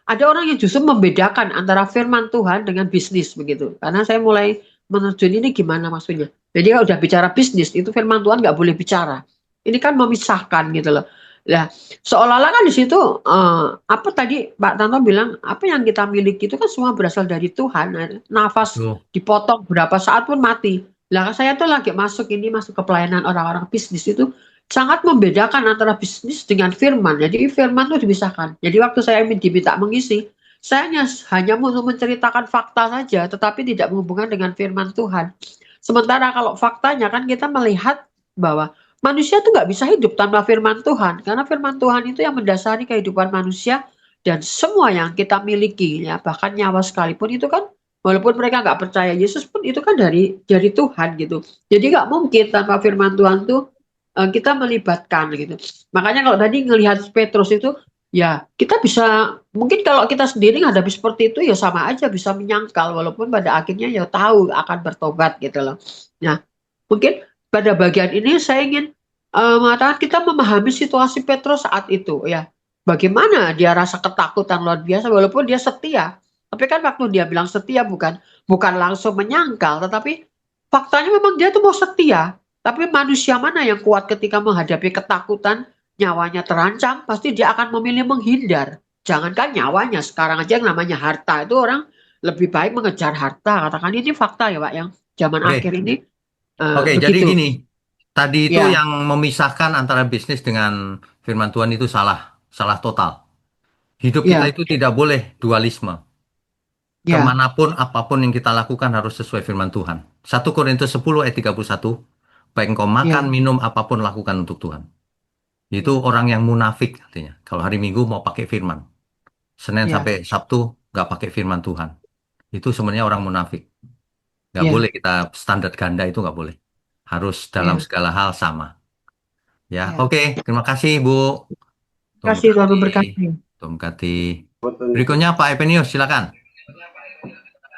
ada orang yang justru membedakan antara firman Tuhan dengan bisnis begitu. Karena saya mulai menerjun ini gimana maksudnya. Jadi kalau udah bicara bisnis itu firman Tuhan nggak boleh bicara. Ini kan memisahkan gitu loh. Nah, seolah-olah kan di situ apa tadi Pak Tanto bilang apa yang kita miliki itu kan semua berasal dari Tuhan. Nah, nafas Tuh. dipotong berapa saat pun mati. Lah saya tuh lagi masuk ke pelayanan orang-orang bisnis itu sangat membedakan antara bisnis dengan firman. Jadi firman itu dipisahkan. Jadi waktu saya diminta mengisi, saya hanya mau menceritakan fakta saja, tetapi tidak menghubungkan dengan firman Tuhan. Sementara kalau faktanya kan kita melihat bahwa manusia itu nggak bisa hidup tanpa firman Tuhan, karena firman Tuhan itu yang mendasari kehidupan manusia dan semua yang kita miliki, ya bahkan nyawa sekalipun itu kan, walaupun mereka nggak percaya Yesus pun itu kan dari Tuhan gitu. Jadi nggak mungkin tanpa firman Tuhan tuh kita melibatkan gitu. Makanya kalau tadi ngelihat Petrus itu ya kita bisa mungkin kalau kita sendiri menghadapi seperti itu ya sama aja bisa menyangkal walaupun pada akhirnya ya tahu akan bertobat gitu loh. Nah, mungkin pada bagian ini saya ingin mengatakan kita memahami situasi Petrus saat itu ya. Bagaimana dia rasa ketakutan luar biasa walaupun dia setia. Tapi kan waktu dia bilang setia bukan langsung menyangkal tetapi faktanya memang dia tuh mau setia. Tapi manusia mana yang kuat ketika menghadapi ketakutan, nyawanya terancam, pasti dia akan memilih menghindar. Jangankan nyawanya, sekarang aja yang namanya harta, itu orang lebih baik mengejar harta. Katakan ini fakta ya Pak, yang zaman Oke. akhir ini Oke, jadi begitu. gini. Tadi itu Ya, yang memisahkan antara bisnis dengan firman Tuhan itu salah, salah total. Hidup kita ya, itu tidak boleh dualisme. ya, Kemanapun, apapun yang kita lakukan harus sesuai firman Tuhan. 1 Korintus 10 ayat 31, baik engkau makan, ya, minum, apapun lakukan untuk Tuhan. Itu ya, orang yang munafik artinya. Kalau hari Minggu mau pakai firman. Senin ya, sampai Sabtu nggak pakai firman Tuhan. Itu sebenarnya orang munafik. Nggak boleh ya, kita standar ganda itu nggak boleh. Harus dalam ya, segala hal sama. Ya, ya. oke. Terima kasih, Bu. Tuhan Terima kasih Tuhan berkati. memberkati. Tuhan berkati. Berikutnya Pak Epenius, silakan.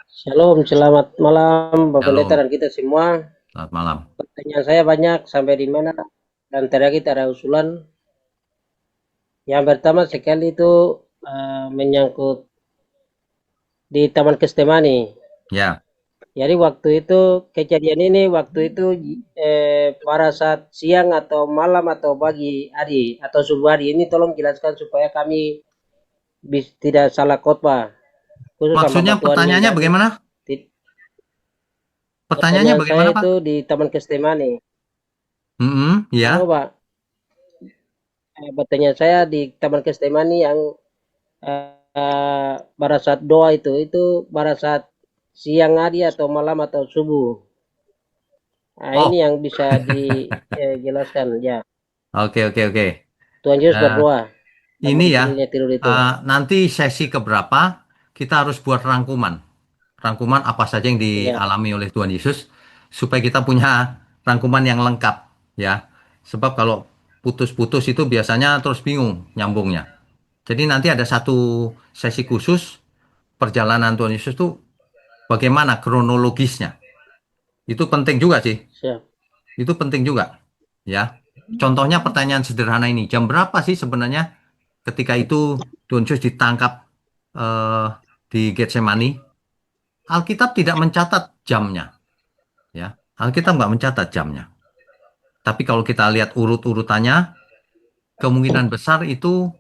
Shalom, selamat malam Bapak Pendeta Shalom. dan kita semua. Selamat malam. Pertanyaan saya banyak sampai di mana dan terakhir kita ada usulan. Yang pertama sekali itu menyangkut di Taman Kestemani. Ya. Jadi waktu itu kejadian ini waktu itu pada saat siang atau malam atau pagi hari atau subuh hari ini tolong jelaskan supaya kami tidak salah khotbah. Khusus sama Maksudnya Tuhan pertanyaannya menghendaki. bagaimana? Pertanyaannya Pertanyaan saya bagaimana, Pak? itu di Taman Kestemani. Halo Ya. Pak. Pertanyaan saya di Taman Kestemani yang pada saat doa itu pada saat siang hari atau malam atau subuh. Nah, ini Oh, yang bisa dijelaskan ya. oke, oke, oke. Tuhan Yesus Eh, berdoa sama ini ya, istrinya tidur itu. nanti sesi keberapa kita harus buat rangkuman. Rangkuman apa saja yang Ya, dialami oleh Tuhan Yesus supaya kita punya rangkuman yang lengkap ya. Sebab kalau putus-putus itu biasanya terus bingung nyambungnya. Jadi nanti ada satu sesi khusus perjalanan Tuhan Yesus itu bagaimana kronologisnya. Itu penting juga sih. Siap. Itu penting juga. Ya. Contohnya pertanyaan sederhana ini. Jam berapa sih sebenarnya ketika itu Tuhan Yesus ditangkap eh, di Getsemani? Alkitab tidak mencatat jamnya. Ya. Alkitab nggak mencatat jamnya. Tapi kalau kita lihat urut-urutannya, kemungkinan besar itu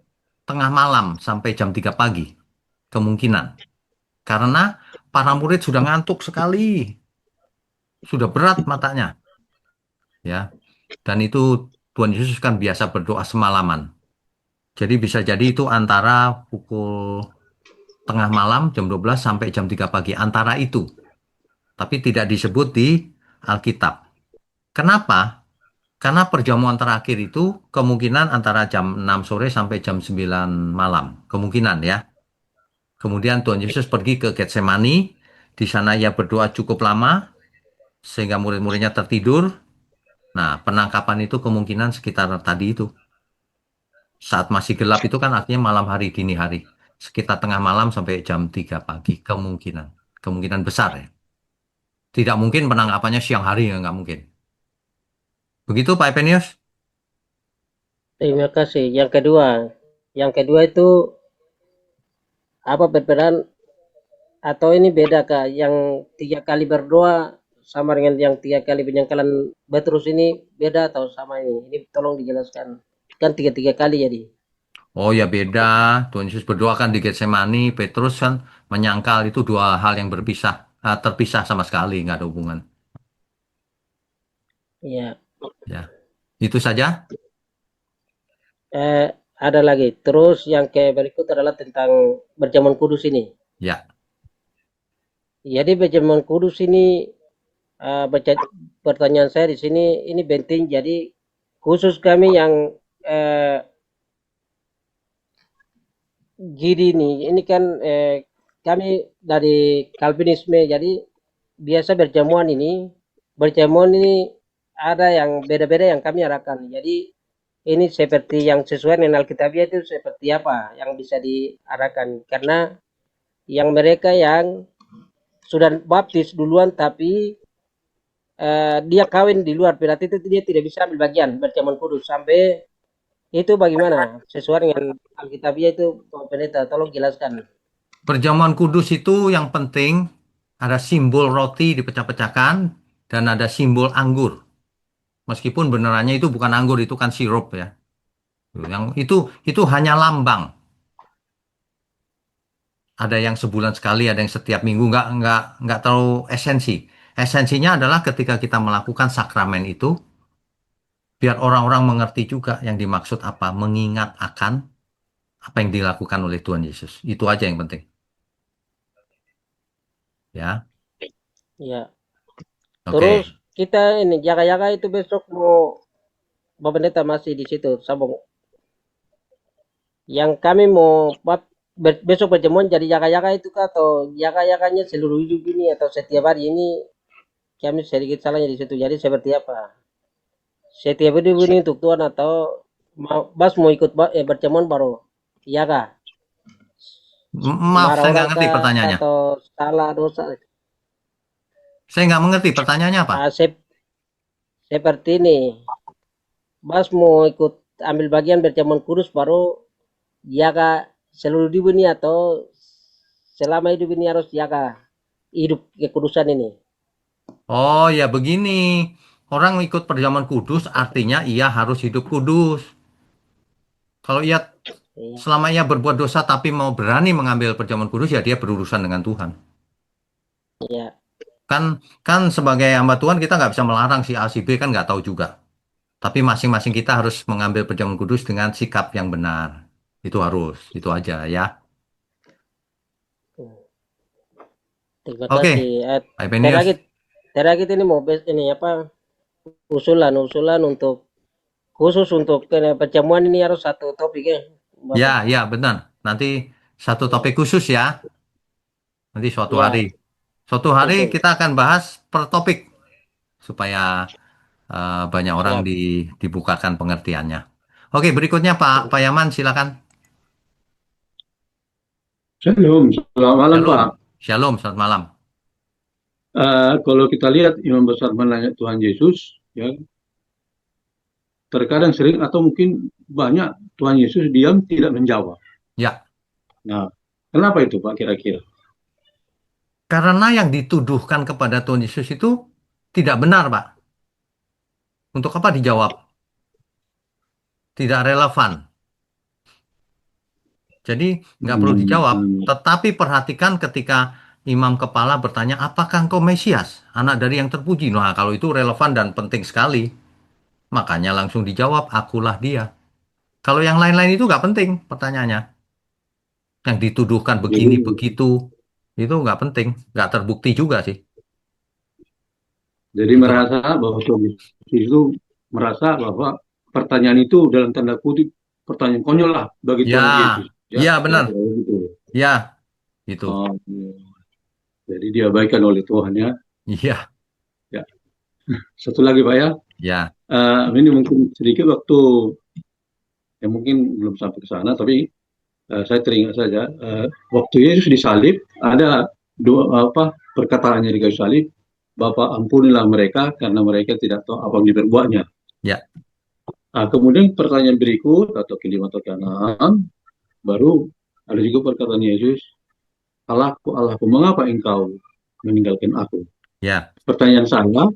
tengah malam sampai jam 3 pagi. Kemungkinan. Karena para murid sudah ngantuk sekali. Sudah berat matanya. Ya. Dan itu Tuhan Yesus kan biasa berdoa semalaman. Jadi bisa jadi itu antara pukul tengah malam jam 12 sampai jam 3 pagi. Antara itu. Tapi tidak disebut di Alkitab. Kenapa? Karena perjamuan terakhir itu kemungkinan antara jam 6 sore sampai jam 9 malam. Kemungkinan ya. Kemudian Tuhan Yesus pergi ke Getsemani. Di sana ia berdoa cukup lama. Sehingga murid-muridnya tertidur. Nah, penangkapan itu kemungkinan sekitar tadi itu. Saat masih gelap itu kan artinya malam hari, dini hari. Sekitar tengah malam sampai jam 3 pagi. Kemungkinan. Kemungkinan besar ya. Tidak mungkin penangkapannya siang hari ya, nggak mungkin. Begitu Pak Epenius? Terima kasih. Yang kedua itu apa perbedaan atau ini beda Kak? Yang 3 kali berdoa sama dengan yang 3 kali penyangkalan Petrus ini beda atau sama ini? Ini tolong dijelaskan. Kan tiga kali jadi. Oh ya beda. Tuhan Yesus berdoa kan di Getsemani. Petrus kan menyangkal itu dua hal yang berpisah. Terpisah sama sekali, nggak ada hubungan. Iya. Ya, itu saja. Eh, ada lagi. Terus yang ke berikut adalah tentang berjamuan kudus ini. Ya, Jadi berjamuan kudus ini pertanyaan saya di sini ini penting. Jadi khusus kami yang eh, gini nih, ini kan kami dari Calvinisme. Jadi biasa berjamuan ini ada yang beda-beda yang kami arahkan. Jadi ini seperti yang sesuai dengan Alkitabiah itu seperti apa yang bisa diarahkan. Karena yang mereka yang sudah baptis duluan tapi dia kawin di luar, berarti itu dia tidak bisa ambil bagian berjamuan kudus. Sampai itu bagaimana? Sesuai dengan Alkitabiah itu, Pak Pendeta, tolong jelaskan. perjamuan kudus itu yang penting ada simbol roti dipecah-pecahkan dan ada simbol anggur. Meskipun benerannya itu bukan anggur, itu kan sirup ya. Yang itu hanya lambang. Ada yang sebulan sekali, ada yang setiap minggu, nggak terlalu esensi. Esensinya adalah ketika kita melakukan sakramen itu, biar orang-orang mengerti juga yang dimaksud apa, mengingat akan apa yang dilakukan oleh Tuhan Yesus. Itu aja yang penting. Ya, Ya. oke. Terus kita ini jaga-jaga itu besok mau Pak Pendeta masih di situ, Sabung. Yang kami mau besok perjamuan jadi jaga-jaga itu kah atau jaga-jaganya seluruh hidup ini atau setiap hari ini kami sedikit salahnya di situ. Jadi seperti apa? Setiap hidup ini untuk Tuhan atau mau ikut perjamuan baru jaga Maaf, marah saya nggak orang ngerti kah pertanyaannya. atau salah dosa. Saya nggak mengerti pertanyaannya apa. Seperti ini. Bas mau ikut ambil bagian berjamuan kudus baru jaga seluruh hidup ini atau selama hidup ini harus jaga hidup kekudusan ini. Oh ya begini, orang ikut perjamuan kudus artinya ia harus hidup kudus. Kalau ia Iya, selama ia berbuat dosa tapi mau berani mengambil perjamuan kudus ya dia berurusan dengan Tuhan. iya, Kan kan sebagai hamba Tuhan kita nggak bisa melarang si A si B kan nggak tahu juga. Tapi masing-masing kita harus mengambil perjamuan kudus dengan sikap yang benar. Itu harus, itu aja ya. terima Oke, kasih. Pak Epenius. Terakhir ini mau ini apa usulan untuk khusus untuk perjamuan ini harus satu topik ya, Ya, Bapak. ya benar. Nanti satu topik khusus ya. Nanti suatu hari. Ya, Suatu hari betul. kita akan bahas per topik supaya banyak orang Siap. dibukakan pengertiannya. Oke, berikutnya Pak Yaman, silakan. Shalom, selamat malam Shalom. Pak. Shalom, selamat malam. Kalau kita lihat imam besar menanya Tuhan Yesus, ya terkadang sering atau mungkin banyak Tuhan Yesus diam tidak menjawab. Ya, Nah, kenapa itu Pak kira-kira? karena yang dituduhkan kepada Tuhan Yesus itu tidak benar, Pak. Untuk apa dijawab? Tidak relevan. Jadi nggak perlu dijawab. Hmm, Tetapi perhatikan ketika imam kepala bertanya, apakah engkau Mesias, anak dari yang terpuji? Nah, kalau itu relevan dan penting sekali, makanya langsung dijawab, akulah dia. Kalau yang lain-lain itu nggak penting pertanyaannya. Yang dituduhkan jadi, begini, begitu, itu nggak penting. Nggak terbukti juga sih. jadi Itu, Pak. merasa bahwa Tuhan Yesus itu merasa bahwa pertanyaan itu dalam tanda kutip pertanyaan konyol lah bagi Tuhan Yesus. Ya, Ya, ya benar. kira-kira begitu. Ya, itu. Oh, iya. Jadi diabaikan oleh Tuhan ya. Iya, Ya, satu lagi Pak ya. ya, Ini mungkin sedikit waktu yang mungkin belum sampai ke sana, tapi saya teringat saja waktu Yesus disalib ada dua perkataannya di kayu salib, Bapa ampunilah mereka karena mereka tidak tahu apa yang diperbuatnya. ya. Nah, kemudian pertanyaan berikut atau kelima atau keenam baru ada juga perkataan Yesus, Allahku Allahku mengapa engkau meninggalkan aku? Ya, Pertanyaan saya,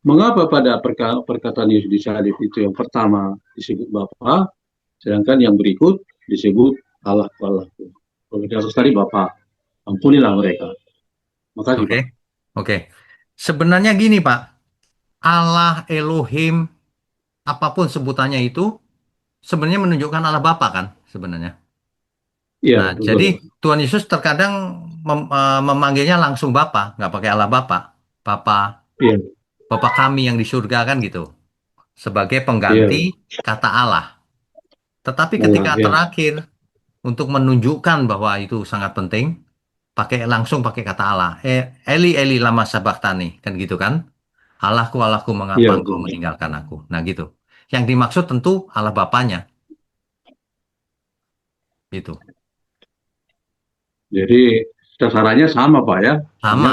mengapa pada perkataan Yesus disalib itu yang pertama disebut Bapa, sedangkan yang berikut disebut Allahku Allahku. Kalau di atas tadi Bapa, ampunilah mereka. Makasih oke, Pak. oke. Sebenarnya gini, Pak. Allah, Elohim, apapun sebutannya itu, sebenarnya menunjukkan Allah Bapa kan, sebenarnya. Iya, Nah, betul jadi Pak. Tuhan Yesus terkadang memanggilnya langsung Bapa, nggak pakai Allah Bapa. Bapa, Iya, Bapa kami yang di surga kan gitu. Sebagai iya, pengganti kata Allah. Tetapi Allah, ketika ya, terakhir, untuk menunjukkan bahwa itu sangat penting, langsung pakai kata Allah. Eli Eli lama sabachthani kan gitu kan? Allahku Allahku mengapa iya engkau betul. meninggalkan aku? Nah gitu. Yang dimaksud tentu Allah Bapanya itu. Jadi sasarannya sama Pak ya. Hanya Sama.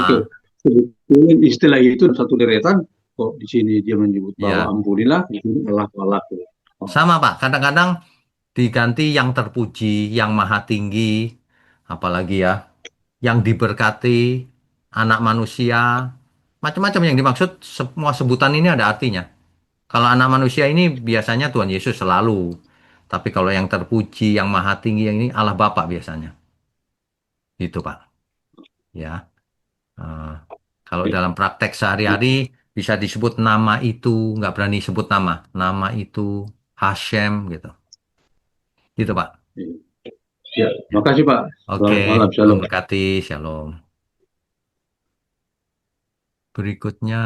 sebetulnya istilah itu satu deretan, kok di sini dia menyebut bahwa Ya, ampunilah, di sini Allah Allah. Oh, sama Pak. Kadang-kadang diganti yang terpuji, yang maha tinggi, apalagi ya, yang diberkati, anak manusia, macam-macam yang dimaksud. Semua sebutan ini ada artinya. Kalau anak manusia ini biasanya Tuhan Yesus selalu. Tapi kalau yang terpuji, yang maha tinggi, yang ini Allah Bapa biasanya. Itu Pak. Ya. Eh, kalau ya. dalam praktek sehari-hari bisa disebut nama itu, nggak berani sebut nama. Nama itu Hashem gitu. Gitu Pak. Ya, Ya. makasih Pak. Oke, Selamat malam, Tuhan shalom. berkati. Shalom. Berikutnya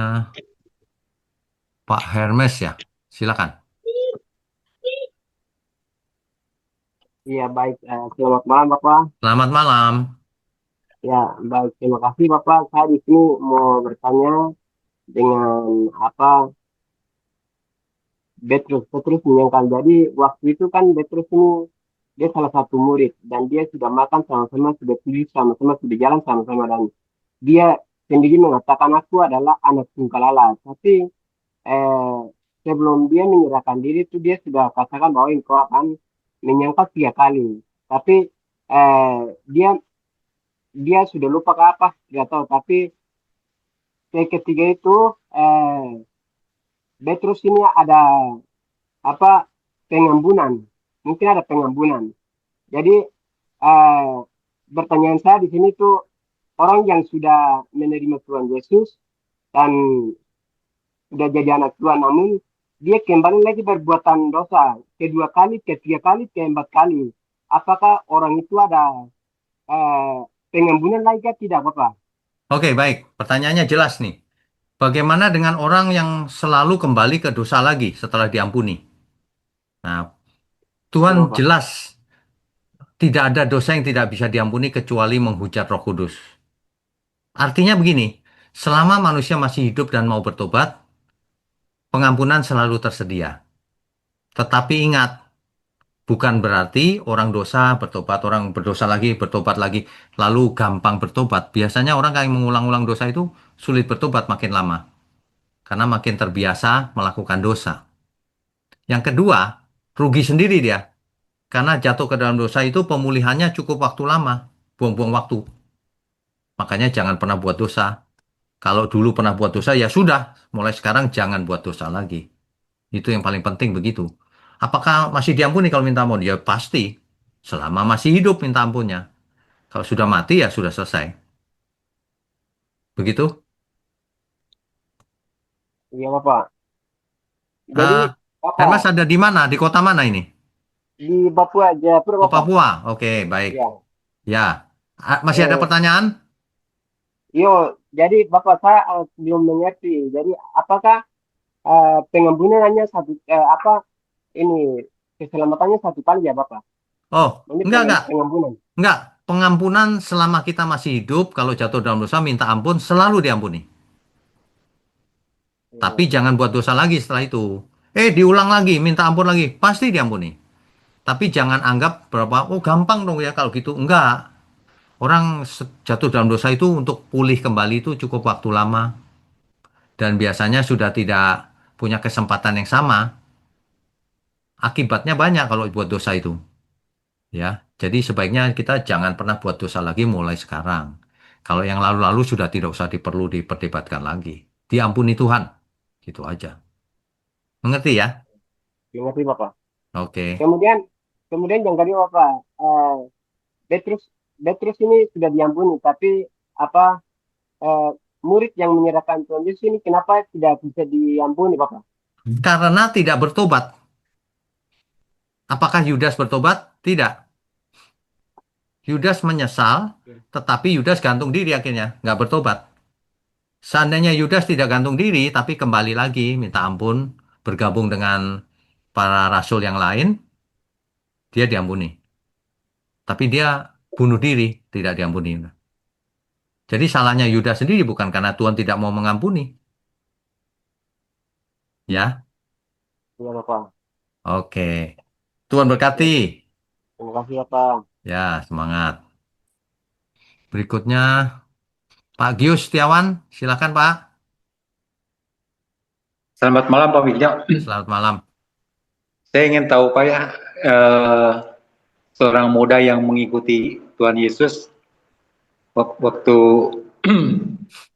Pak Hermes ya. Silakan. Iya, baik. Selamat malam, Bapak. Selamat malam. Ya, baik. Terima kasih, Bapak. Saya di sini mau bertanya dengan apa Petrus. Petrus menyangkal. Jadi, waktu itu kan Petrus ini dia salah satu murid dan dia sudah makan sama-sama, sudah tidur sama-sama, sudah jalan sama-sama dan dia sendiri mengatakan aku adalah anak tunggal Allah. Tapi eh, sebelum dia menyerahkan diri itu dia sudah katakan bahwa engkau akan menyangkal 3 kali. Tapi eh, dia dia sudah lupa ke apa tidak tahu. Tapi yang ketiga itu eh, Petrus ini ada apa pengambunan, mungkin ada pengambunan. Jadi eh, pertanyaan saya di sini tuh orang yang sudah menerima Tuhan Yesus dan sudah jadi anak Tuhan, namun dia kembali lagi berbuatan dosa kedua kali, ketiga kali, keempat kali. Apakah orang itu ada eh, pengampunan lagi atau tidak, Bapak? Oke, baik. Pertanyaannya jelas nih. Bagaimana dengan orang yang selalu kembali ke dosa lagi setelah diampuni? Nah, Ya, Tuhan Bapak. jelas tidak ada dosa yang tidak bisa diampuni kecuali menghujat Roh Kudus. Artinya begini, selama manusia masih hidup dan mau bertobat, pengampunan selalu tersedia. Tetapi ingat, Bukan berarti orang dosa bertobat, orang berdosa lagi, bertobat lagi, lalu gampang bertobat. Biasanya orang yang mengulang-ulang dosa itu sulit bertobat makin lama, karena makin terbiasa melakukan dosa. Yang kedua, rugi sendiri dia, karena jatuh ke dalam dosa itu pemulihannya cukup waktu lama, buang-buang waktu. Makanya jangan pernah buat dosa. Kalau dulu pernah buat dosa, ya sudah, mulai sekarang jangan buat dosa lagi. Itu yang paling penting begitu. Apakah masih diampuni kalau minta ampun? Ya pasti. Selama masih hidup minta ampunnya. Kalau sudah mati ya sudah selesai. Begitu. Iya Bapak. Jadi Eh, Hermas Bapak ada di mana? Di kota mana ini? di Papua Jayapura Oh, Bapak. Papua. Oke, baik. Ya. Ya. Masih ada Eh, pertanyaan? yo, jadi Bapak saya belum mengerti. Jadi apakah pengampunan hanya satu ini keselamatannya satu kali ya Bapak? Oh, Ini enggak. pengampunan. Enggak. Pengampunan selama kita masih hidup, kalau jatuh dalam dosa, minta ampun, selalu diampuni. Tapi Ya, jangan buat dosa lagi setelah itu. Diulang lagi, minta ampun lagi, pasti diampuni. Tapi jangan anggap berapa, oh gampang dong ya kalau gitu. Enggak. Orang jatuh dalam dosa itu untuk pulih kembali itu cukup waktu lama. Dan biasanya sudah tidak punya kesempatan yang sama. Akibatnya banyak kalau buat dosa itu. Ya, jadi sebaiknya kita jangan pernah buat dosa lagi mulai sekarang. Kalau yang lalu-lalu sudah tidak usah perlu diperdebatkan lagi. Diampuni Tuhan. Gitu aja. Mengerti ya? mengerti Bapak. Oke. Kemudian kemudian yang kedua Bapak, Petrus Petrus ini sudah diampuni, tapi apa eh, murid yang menyerahkan Tuhan Yesus ini kenapa tidak bisa diampuni Bapak? Karena tidak bertobat. Apakah Yudas bertobat? Tidak. Yudas menyesal, tetapi Yudas gantung diri akhirnya. Nggak bertobat. Seandainya Yudas tidak gantung diri, tapi kembali lagi minta ampun, bergabung dengan para rasul yang lain, dia diampuni. Tapi dia bunuh diri, tidak diampuni. Jadi salahnya Yudas sendiri bukan karena Tuhan tidak mau mengampuni. Ya, Ya Bapak. oke. Tuhan berkati. Ya, terima kasih Bapak. Ya, semangat. Berikutnya, Pak Gius Setiawan, silakan Pak. Selamat malam Pak Widya. Selamat malam. Saya ingin tahu Pak ya, eh, seorang muda yang mengikuti Tuhan Yesus waktu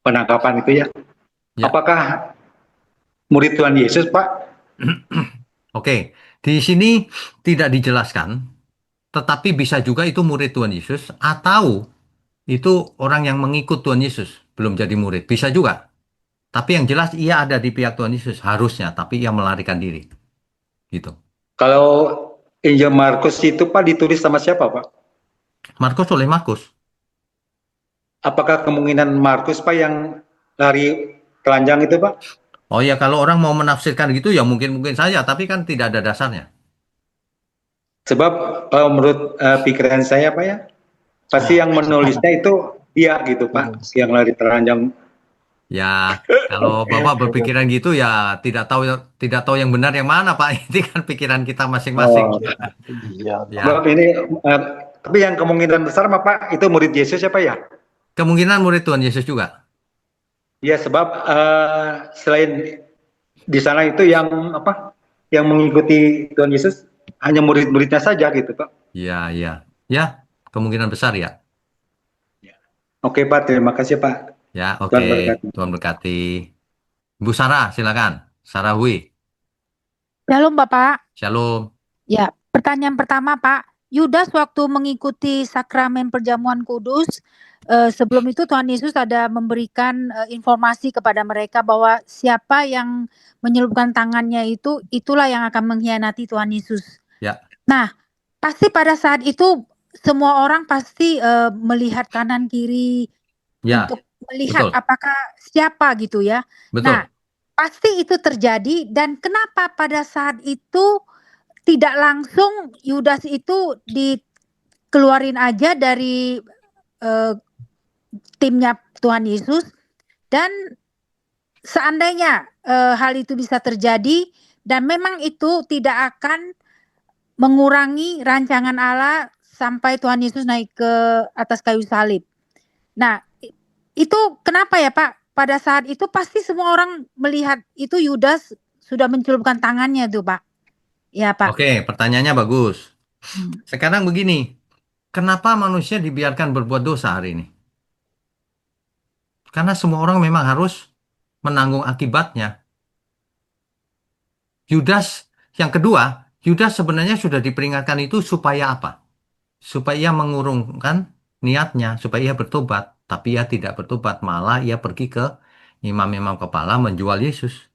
penangkapan itu ya, Ya, apakah murid Tuhan Yesus Pak? oke. Di sini tidak dijelaskan, tetapi bisa juga itu murid Tuhan Yesus atau itu orang yang mengikut Tuhan Yesus, belum jadi murid. Bisa juga. Tapi yang jelas ia ada di pihak Tuhan Yesus harusnya, tapi ia melarikan diri. Gitu. Kalau Injil Markus itu Pak ditulis sama siapa Pak? Markus oleh Markus. Apakah kemungkinan Markus Pak yang lari telanjang itu Pak? Oh ya, kalau orang mau menafsirkan gitu ya mungkin-mungkin saja, tapi kan tidak ada dasarnya. Sebab menurut pikiran saya Pak ya, pasti yang menulisnya itu dia gitu Pak, yang lari telanjang. Ya, kalau Bapak berpikiran gitu ya tidak tahu yang benar yang mana, Pak. Ini kan pikiran kita masing-masing. Oh, Ya, sebab ini, tapi yang kemungkinan besar mah Pak, itu murid Yesus siapa ya? kemungkinan murid Tuhan Yesus juga. Ya sebab selain di sana itu yang apa, yang mengikuti Tuhan Yesus hanya murid-muridnya saja gitu Pak. Ya, ya. Ya, kemungkinan besar ya. Oke Pak, terima kasih Pak. Ya, oke. Tuhan berkati. Tuhan berkati. Bu Sarah, silakan. Sarah Hui. Shalom Bapak. Shalom. Ya, pertanyaan pertama Pak, Yudas waktu mengikuti sakramen perjamuan kudus, sebelum itu Tuhan Yesus ada memberikan informasi kepada mereka bahwa siapa yang menyelupkan tangannya itu, itulah yang akan mengkhianati Tuhan Yesus. Ya. Nah, pasti pada saat itu semua orang pasti melihat kanan kiri Ya, untuk melihat betul. apakah siapa gitu ya. Betul. Nah, pasti itu terjadi dan kenapa pada saat itu tidak langsung Yudas itu dikeluarin aja dari timnya Tuhan Yesus, dan seandainya hal itu bisa terjadi dan memang itu tidak akan mengurangi rancangan Allah sampai Tuhan Yesus naik ke atas kayu salib. Nah, itu kenapa ya Pak? Pada saat itu pasti semua orang melihat itu Yudas sudah mencelupkan tangannya tuh Pak. Ya Pak. Oke, pertanyaannya bagus. Hmm. Sekarang begini, kenapa manusia dibiarkan berbuat dosa hari ini? Karena semua orang memang harus menanggung akibatnya. Yudas, yang kedua, Yudas sebenarnya sudah diperingatkan itu supaya apa? Supaya ia mengurungkan niatnya, supaya ia bertobat. Tapi ia tidak bertobat, malah ia pergi ke imam-imam kepala menjual Yesus.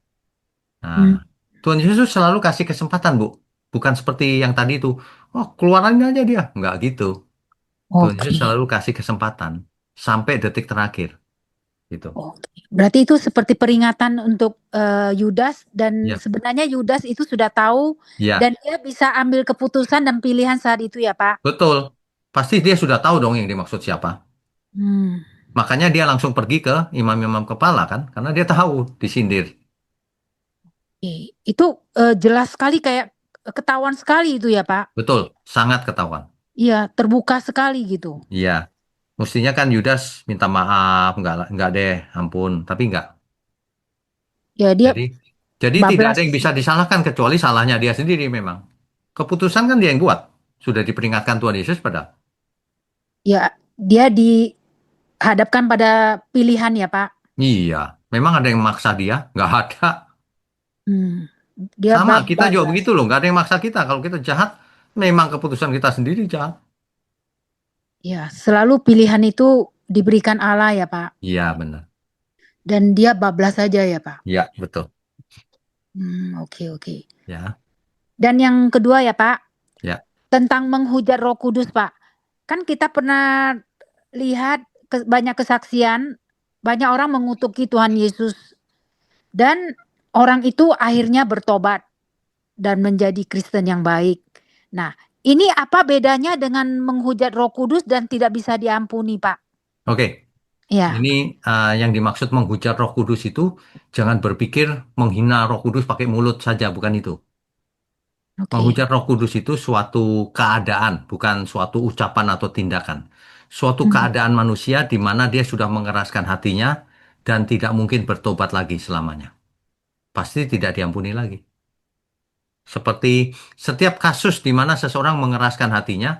Nah, Tuhan Yesus selalu kasih kesempatan, Bu. Bukan seperti yang tadi itu, oh keluarin aja dia. Nggak gitu. Tuhan Oke. Yesus selalu kasih kesempatan sampai detik terakhir. Gitu. Oke. Berarti itu seperti peringatan untuk Yudas dan Ya. sebenarnya Yudas itu sudah tahu Ya, dan dia bisa ambil keputusan dan pilihan saat itu ya Pak. betul. Pasti dia sudah tahu dong yang dimaksud siapa. Hmm. Makanya dia langsung pergi ke imam-imam kepala kan, karena dia tahu disindir. Oke. Itu jelas sekali kayak ketahuan sekali itu ya Pak. Betul, sangat ketahuan. Iya, terbuka sekali gitu. Iya, mestinya kan Yudas minta maaf, enggak deh, ampun, tapi enggak. Ya dia Jadi tidak bablas. ada yang bisa disalahkan kecuali salahnya dia sendiri memang. Keputusan kan dia yang buat. Sudah diperingatkan Tuhan Yesus pada. Ya, dia dihadapkan pada pilihan ya Pak. Iya, memang ada yang maksa dia, nggak ada. Dia Sama, kita juga bablas. begitu loh, nggak ada yang maksa kita. Kalau kita jahat, memang keputusan kita sendiri jahat. Ya, selalu pilihan itu diberikan Allah ya Pak. Iya, benar. Dan dia bablas saja ya Pak. Iya, betul. Oke. Ya, Dan yang kedua ya Pak, ya. tentang menghujat Roh Kudus Pak. Kan kita pernah lihat banyak kesaksian, banyak orang mengutuki Tuhan Yesus. Dan orang itu akhirnya bertobat dan menjadi Kristen yang baik. Nah, ini apa bedanya dengan menghujat Roh Kudus dan tidak bisa diampuni Pak? Oke. Ya. Ini yang dimaksud menghujat Roh Kudus itu jangan berpikir menghina Roh Kudus pakai mulut saja, bukan itu. Oke. Menghujat Roh Kudus itu suatu keadaan, bukan suatu ucapan atau tindakan. Suatu keadaan manusia di mana dia sudah mengeraskan hatinya dan tidak mungkin bertobat lagi selamanya. Pasti tidak diampuni lagi. Seperti setiap kasus di mana seseorang mengeraskan hatinya,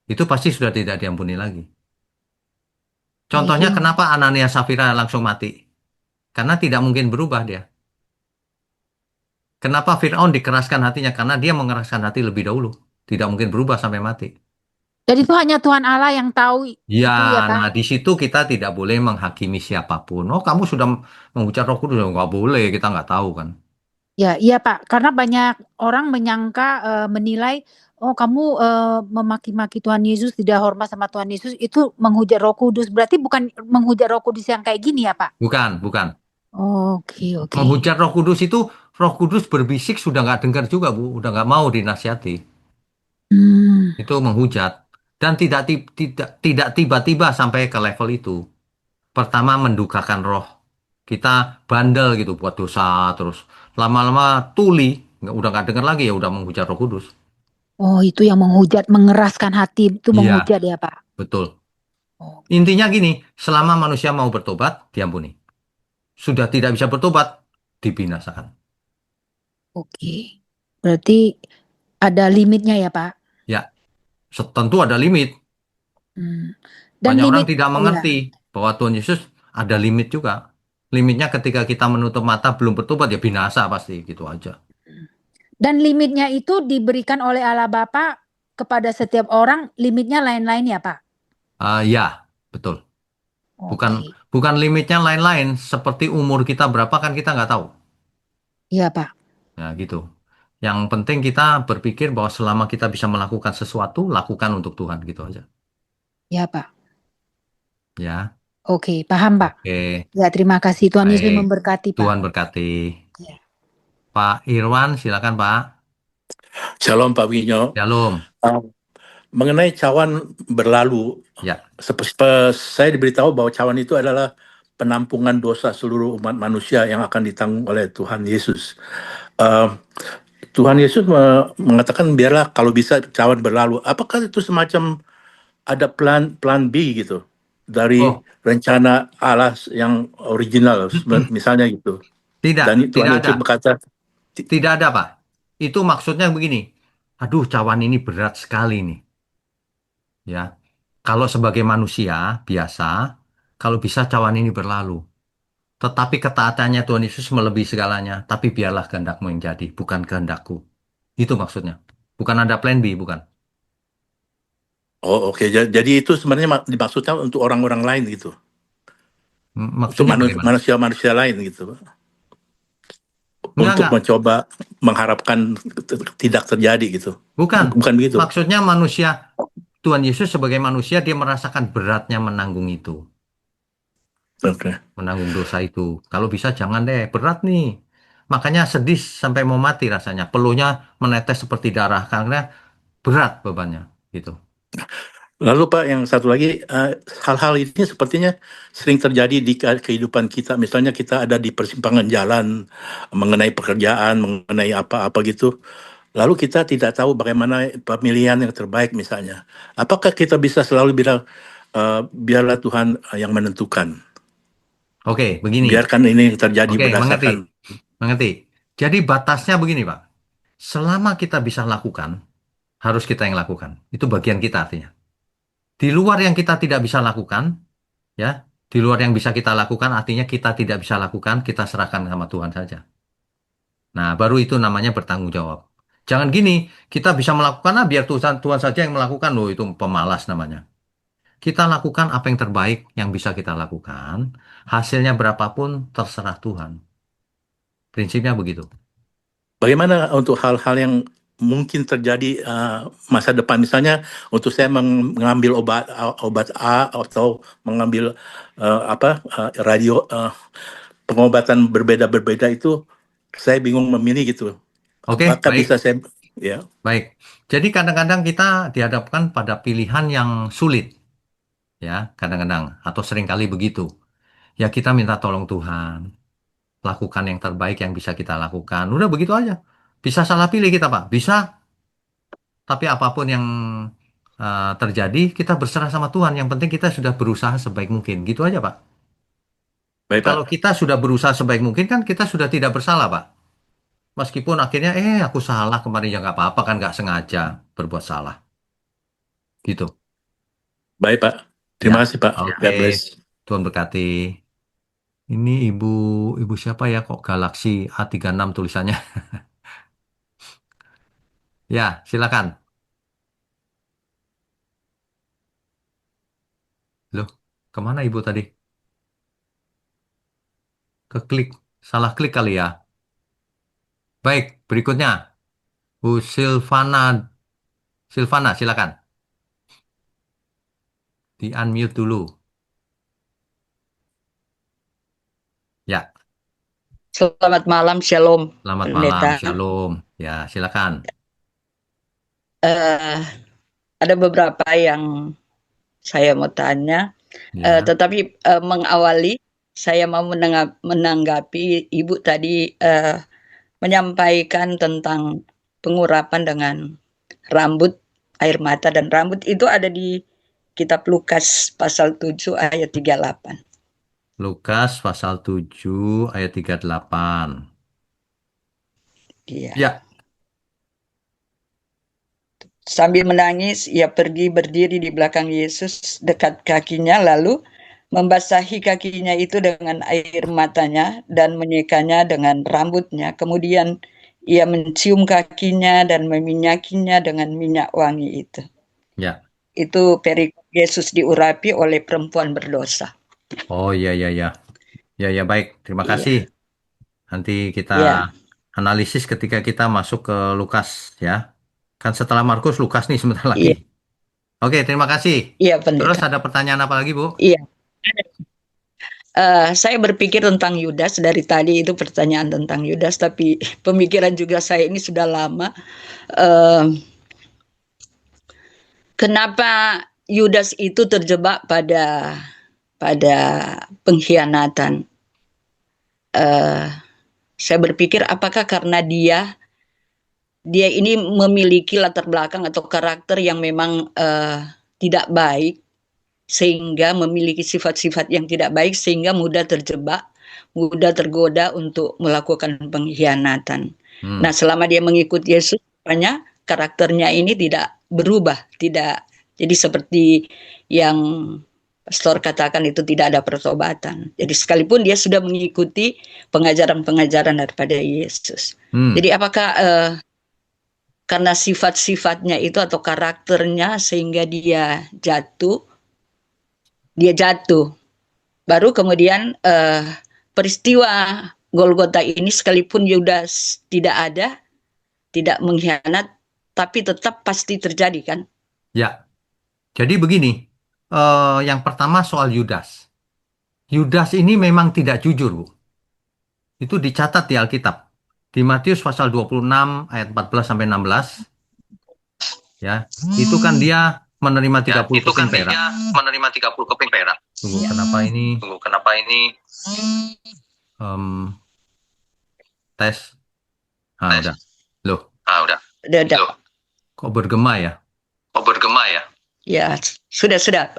itu pasti sudah tidak diampuni lagi. Contohnya kenapa Ananias Safira langsung mati? Karena tidak mungkin berubah dia. Kenapa Fir'aun dikeraskan hatinya? Karena dia mengeraskan hati lebih dahulu. Tidak mungkin berubah sampai mati. Jadi itu hanya Tuhan Allah yang tahu itu ya Pak? Nah di situ kita tidak boleh menghakimi siapapun. Oh kamu sudah mengucap Roh Kudus, nggak boleh, kita nggak tahu kan. Ya, iya Pak. Karena banyak orang menyangka, menilai, oh kamu memaki-maki Tuhan Yesus, tidak hormat sama Tuhan Yesus, itu menghujat Roh Kudus. Berarti bukan menghujat Roh Kudus yang kayak gini ya Pak? Bukan. Oke. Menghujat Roh Kudus itu Roh Kudus berbisik sudah nggak dengar juga Bu, udah nggak mau dinasihati. Itu menghujat dan tidak tiba-tiba sampai ke level itu. Pertama mendukakan roh. Kita bandel gitu buat dosa terus. Lama-lama tuli, udah nggak dengar lagi ya udah menghujat Roh Kudus. Oh itu yang menghujat, mengeraskan hati itu Iya. menghujat ya Pak? Betul. Intinya gini, selama manusia mau bertobat, diampuni. Sudah tidak bisa bertobat, dibinasakan. Oke. Berarti ada limitnya ya Pak? Ya, tentu ada limit. Dan Banyak orang limit, tidak mengerti bahwa Tuhan Yesus ada limit juga. Limitnya ketika kita menutup mata belum bertobat ya binasa pasti gitu aja. Dan limitnya itu diberikan oleh Allah Bapa kepada setiap orang, limitnya lain-lain ya Pak? Ya, betul. Bukan limitnya lain-lain, seperti umur kita berapa kan kita nggak tahu. Iya Pak. Nah gitu. Yang penting kita berpikir bahwa selama kita bisa melakukan sesuatu, lakukan untuk Tuhan gitu aja. Ya Pak. Ya. Oke, paham Pak. Oke. Ya terima kasih, Tuhan Yesus Baik. memberkati Pak. Tuhan berkati. Ya. Pak Irwan, silakan Pak. Shalom Pak Winyo. Shalom. Mengenai cawan berlalu, Ya. Saya diberitahu bahwa cawan itu adalah penampungan dosa seluruh umat manusia yang akan ditanggung oleh Tuhan Yesus. Tuhan Yesus mengatakan biarlah kalau bisa cawan berlalu. Apakah itu semacam ada plan B gitu dari Oh, rencana Allah yang original misalnya gitu. tidak, Dan Tuhan tidak ada. Yesus berkata, Tidak ada, Pak. Itu maksudnya begini. Aduh, cawan ini berat sekali nih. Ya, kalau sebagai manusia biasa, kalau bisa cawan ini berlalu. Tetapi ketaatannya Tuhan Yesus melebihi segalanya. Tapi biarlah kehendakmu yang jadi, bukan kehendakku. Itu maksudnya. Bukan ada plan B, bukan. oh oke, jadi itu sebenarnya dimaksudnya untuk orang-orang lain gitu, untuk Maksudnya bagaimana? manusia-manusia lain gitu, Enggak, untuk enggak. mencoba mengharapkan tidak terjadi gitu. Bukan. Bukan begitu. Maksudnya manusia, Tuhan Yesus sebagai manusia, dia merasakan beratnya menanggung itu. Oke. Menanggung dosa itu. Kalau bisa jangan deh, berat nih. Makanya sedih sampai mau mati rasanya. Peluhnya menetes seperti darah karena berat bebannya gitu. Lalu Pak, yang satu lagi, hal-hal ini sepertinya sering terjadi di kehidupan kita. Misalnya kita ada di persimpangan jalan mengenai pekerjaan, mengenai apa-apa gitu. Lalu kita tidak tahu bagaimana pemilihan yang terbaik misalnya. Apakah kita bisa selalu bilang, biarlah Tuhan yang menentukan. Oke, begini. Biarkan ini yang terjadi Oke, mengerti. berdasarkan. Mengerti. Jadi batasnya begini, Pak. Selama kita bisa lakukan, harus kita yang lakukan. Itu bagian kita artinya. Di luar yang kita tidak bisa lakukan, ya, di luar yang bisa kita lakukan artinya kita tidak bisa lakukan, kita serahkan sama Tuhan saja. Nah, baru itu namanya bertanggung jawab. Jangan gini, kita bisa melakukan, biar Tuhan, Tuhan saja yang melakukan. Loh, itu pemalas namanya. Kita lakukan apa yang terbaik yang bisa kita lakukan. Hasilnya berapapun terserah Tuhan. Prinsipnya begitu. Bagaimana untuk hal-hal yang mungkin terjadi masa depan, misalnya untuk saya mengambil obat A atau mengambil radio pengobatan berbeda-berbeda itu, saya bingung memilih gitu. Oke, Apakah bisa baik. saya ya Baik. Jadi kadang-kadang kita dihadapkan pada pilihan yang sulit. Ya, kadang-kadang. Atau seringkali begitu. Ya kita minta tolong Tuhan. Lakukan yang terbaik yang bisa kita lakukan. Udah begitu aja. Bisa salah pilih kita, Pak. Bisa. Tapi apapun yang terjadi, kita berserah sama Tuhan. Yang penting kita sudah berusaha sebaik mungkin. Gitu aja, Pak. baik Pak? Kalau kita sudah berusaha sebaik mungkin, kan kita sudah tidak bersalah, Pak. Meskipun akhirnya, aku salah kemarin ya nggak apa-apa, kan nggak sengaja berbuat salah. Gitu. Baik Pak, Ya. terima kasih Pak. Oke. God bless. Tuhan berkati. Ini ibu siapa ya kok Galaxy A36 tulisannya? Ya, silakan. Loh, kemana ibu tadi? Keklik, salah klik kali ya. Baik, berikutnya. Bu Silvana, Silvana silakan. Di unmute dulu. Ya, Selamat malam, Shalom, selamat malam, Pendeta. Shalom. Ya, silakan. Eh, ada beberapa yang saya mau tanya, Ya, tetapi mengawali, saya mau menanggapi Ibu tadi menyampaikan tentang pengurapan dengan rambut, air mata dan rambut itu ada di kitab Lukas pasal 7 ayat 38. Lukas pasal 7 ayat 38. Iya. Ya, Sambil menangis, ia pergi berdiri di belakang Yesus dekat kakinya, lalu membasahi kakinya itu dengan air matanya dan menyekanya dengan rambutnya. Kemudian ia mencium kakinya dan meminyakinya dengan minyak wangi itu. ya. Itu perikop Yesus diurapi oleh perempuan berdosa. Oh iya, iya, iya. Ya, ya, baik. Terima Iya, kasih. Nanti kita iya, analisis ketika kita masuk ke Lukas ya. Kan setelah Markus, Lukas nih sebentar iya, lagi. Oke, terima kasih. iya Terus pendeta. ada pertanyaan apa lagi, Bu? Iya. Saya berpikir tentang Yudas dari tadi, itu pertanyaan tentang Yudas, tapi pemikiran juga saya ini sudah lama. Kenapa Yudas itu terjebak pada pengkhianatan? Saya berpikir apakah karena dia dia ini memiliki latar belakang atau karakter yang memang tidak baik, sehingga memiliki sifat-sifat yang tidak baik, sehingga mudah terjebak, mudah tergoda untuk melakukan pengkhianatan. Nah, selama dia mengikuti Yesus, rupanya karakternya ini tidak berubah, tidak. Jadi seperti yang pastor katakan, itu tidak ada pertobatan. Jadi sekalipun dia sudah mengikuti pengajaran-pengajaran daripada Yesus. Jadi apakah karena sifat-sifatnya itu atau karakternya sehingga dia jatuh, baru kemudian peristiwa Golgota ini sekalipun Yudas tidak ada, tidak mengkhianat, tapi tetap pasti terjadi, kan? Ya, jadi begini, yang pertama soal Yudas. Yudas ini memang tidak jujur, Bu. Itu dicatat di Alkitab. Di Matius pasal 26 ayat 14 sampai 16, ya, itu kan dia menerima 30 keping perak. Menerima 30 keping perak. Tunggu, kenapa ini tes? Udah. Loh, Udah. kok bergema ya? Ya, sudah.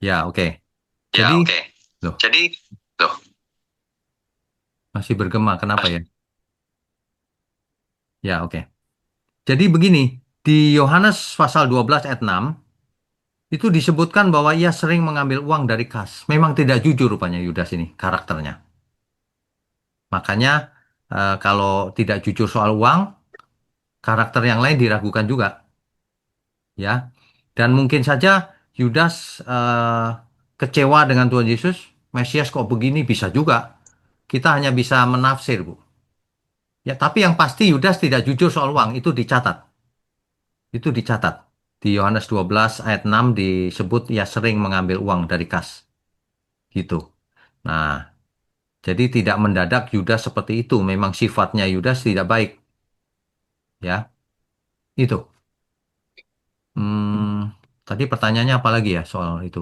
Ya, oke. Loh, masih bergema, kenapa ya? Ya, oke. Jadi begini, di Yohanes pasal 12 ayat 6, itu disebutkan bahwa ia sering mengambil uang dari kas. Memang tidak jujur rupanya Yudas ini, karakternya. Makanya kalau tidak jujur soal uang, karakter yang lain diragukan juga. Ya. Dan mungkin saja Yudas kecewa dengan Tuhan Yesus, Mesias kok begini, bisa juga. Kita hanya bisa menafsir, Bu. Ya, tapi yang pasti Yudas tidak jujur soal uang, itu dicatat. Itu dicatat. Di Yohanes 12 ayat 6 disebut ia sering mengambil uang dari kas. Gitu. Nah, jadi tidak mendadak Yudas seperti itu. Memang sifatnya Yudas tidak baik. Ya, itu. Tadi pertanyaannya apa lagi ya soal itu?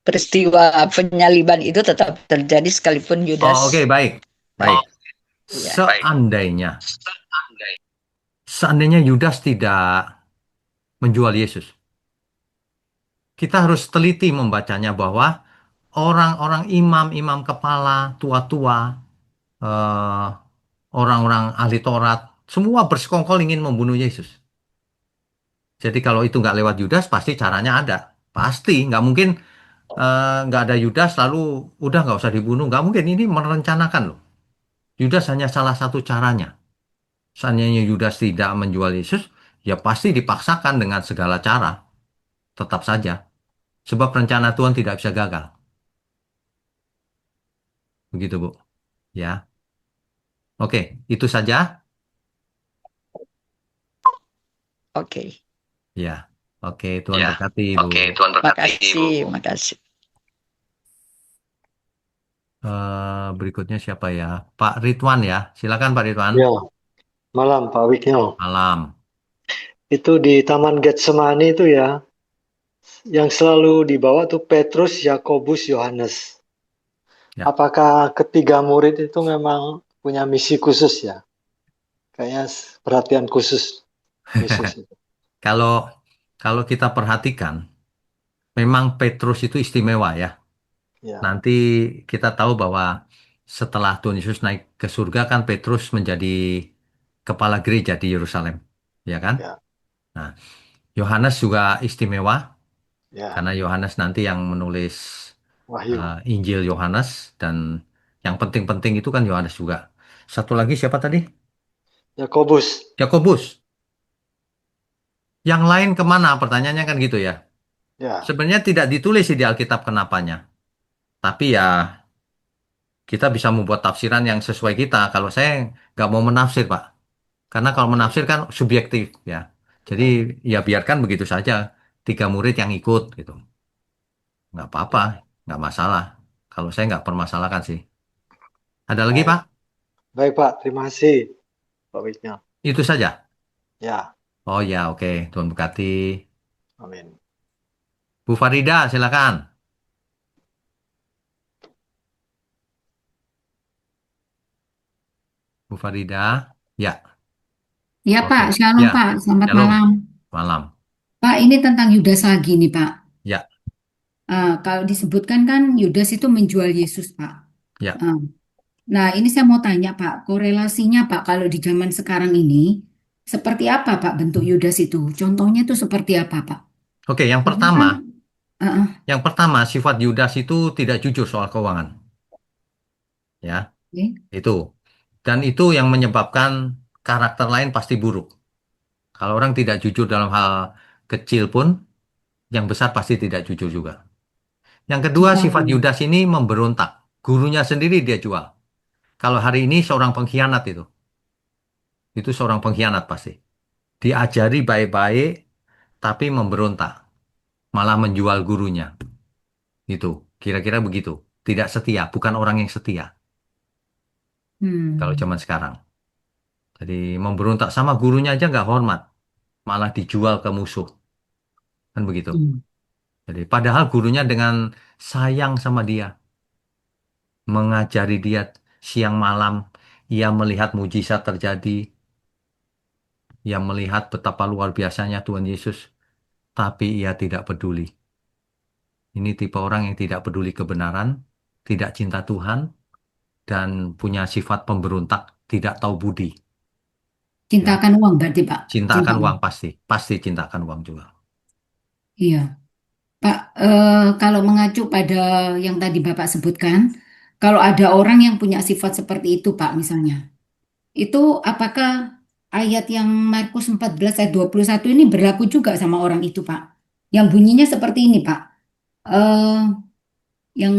Peristiwa penyaliban itu tetap terjadi sekalipun Yudas. Oh, oke, baik. Seandainya Yudas tidak menjual Yesus, kita harus teliti membacanya bahwa orang-orang imam kepala, tua-tua, orang-orang ahli Taurat, semua bersekongkol ingin membunuh Yesus. Jadi kalau itu nggak lewat Yudas, pasti caranya ada. Pasti, nggak mungkin nggak ada Yudas lalu udah nggak usah dibunuh. Nggak mungkin, ini merencanakan loh. Yudas hanya salah satu caranya. Seandainya Yudas tidak menjual Yesus, ya pasti dipaksakan dengan segala cara. Tetap saja. Sebab rencana Tuhan tidak bisa gagal. Begitu, Bu. Ya. Oke, itu saja. Oke. Ya. Oke, Tuhan berkati, Bu. Makasih. Berikutnya siapa ya? Pak Ridwan ya. Silakan Pak Ridwan. Ya, malam Pak Wikyo. Malam. Itu di Taman Getsemani itu ya, yang selalu dibawa tuh Petrus, Yakobus, Yohanes. Ya. Apakah ketiga murid itu memang punya misi khusus ya? Kayaknya perhatian khusus Yesus itu. Kalau kita perhatikan, memang Petrus itu istimewa ya. Ya, Nanti kita tahu bahwa setelah Tuhan Yesus naik ke surga kan Petrus menjadi kepala gereja di Yerusalem, ya kan? ya, Nah, Yohanes juga istimewa ya. karena Yohanes nanti yang menulis Wahyu. Injil Yohanes, dan yang penting-penting itu kan Yohanes juga. Satu lagi siapa tadi? Yakobus. Yakobus. Yang lain kemana? Pertanyaannya kan gitu ya. Ya, Sebenarnya tidak ditulis di Alkitab kenapanya. Tapi ya kita bisa membuat tafsiran yang sesuai kita. Kalau saya nggak mau menafsir, Pak. Karena kalau menafsir kan subjektif ya. Jadi ya biarkan begitu saja. 3 murid yang ikut gitu. Nggak apa-apa, nggak masalah. Kalau saya nggak permasalahkan sih. Ada lagi, baik. Pak? Baik Pak, terima kasih Pak Wikyo. Itu saja. Ya, Oh ya, oke. Tuhan berkati. amin. Bu Farida, silakan. Bu Farida. Ya, Ya oke. Pak, Shalom Ya, Pak, selamat shalom. malam. Malam. Pak, ini tentang Yudas lagi nih Pak. Ya, Kalau disebutkan kan Yudas itu menjual Yesus Pak. ya. Nah, ini saya mau tanya Pak, korelasinya Pak kalau di zaman sekarang ini seperti apa Pak bentuk Yudas itu? Contohnya itu seperti apa Pak? Oke, yang Karena kan, pertama sifat Yudas itu tidak jujur soal keuangan. Ya, oke. itu. Dan itu yang menyebabkan karakter lain pasti buruk. Kalau orang tidak jujur dalam hal kecil pun, yang besar pasti tidak jujur juga. Yang kedua, sifat Yudas ini memberontak. Gurunya sendiri dia jual. Kalau hari ini seorang pengkhianat itu. Itu seorang pengkhianat pasti. Diajari baik-baik, tapi memberontak. Malah menjual gurunya. Itu. Kira-kira begitu. Tidak setia. Bukan orang yang setia. Kalau zaman sekarang. Jadi memberontak sama gurunya aja nggak hormat. Malah dijual ke musuh. Kan begitu. Jadi padahal gurunya dengan sayang sama dia. Mengajari dia siang malam. Ia melihat mujizat terjadi. Ia melihat betapa luar biasanya Tuhan Yesus. Tapi ia tidak peduli. Ini tipe orang yang tidak peduli kebenaran. Tidak cinta Tuhan. Dan punya sifat pemberontak. Tidak tahu budi. Cintakan uang berarti Pak. Cinta Cinta akan uang pasti. Pasti cinta akan uang juga. Iya. Pak, kalau mengacu pada yang tadi Bapak sebutkan, kalau ada orang yang punya sifat seperti itu Pak misalnya, itu apakah ayat yang Markus 14 ayat 21 ini berlaku juga sama orang itu Pak? Yang bunyinya seperti ini Pak. Eh, yang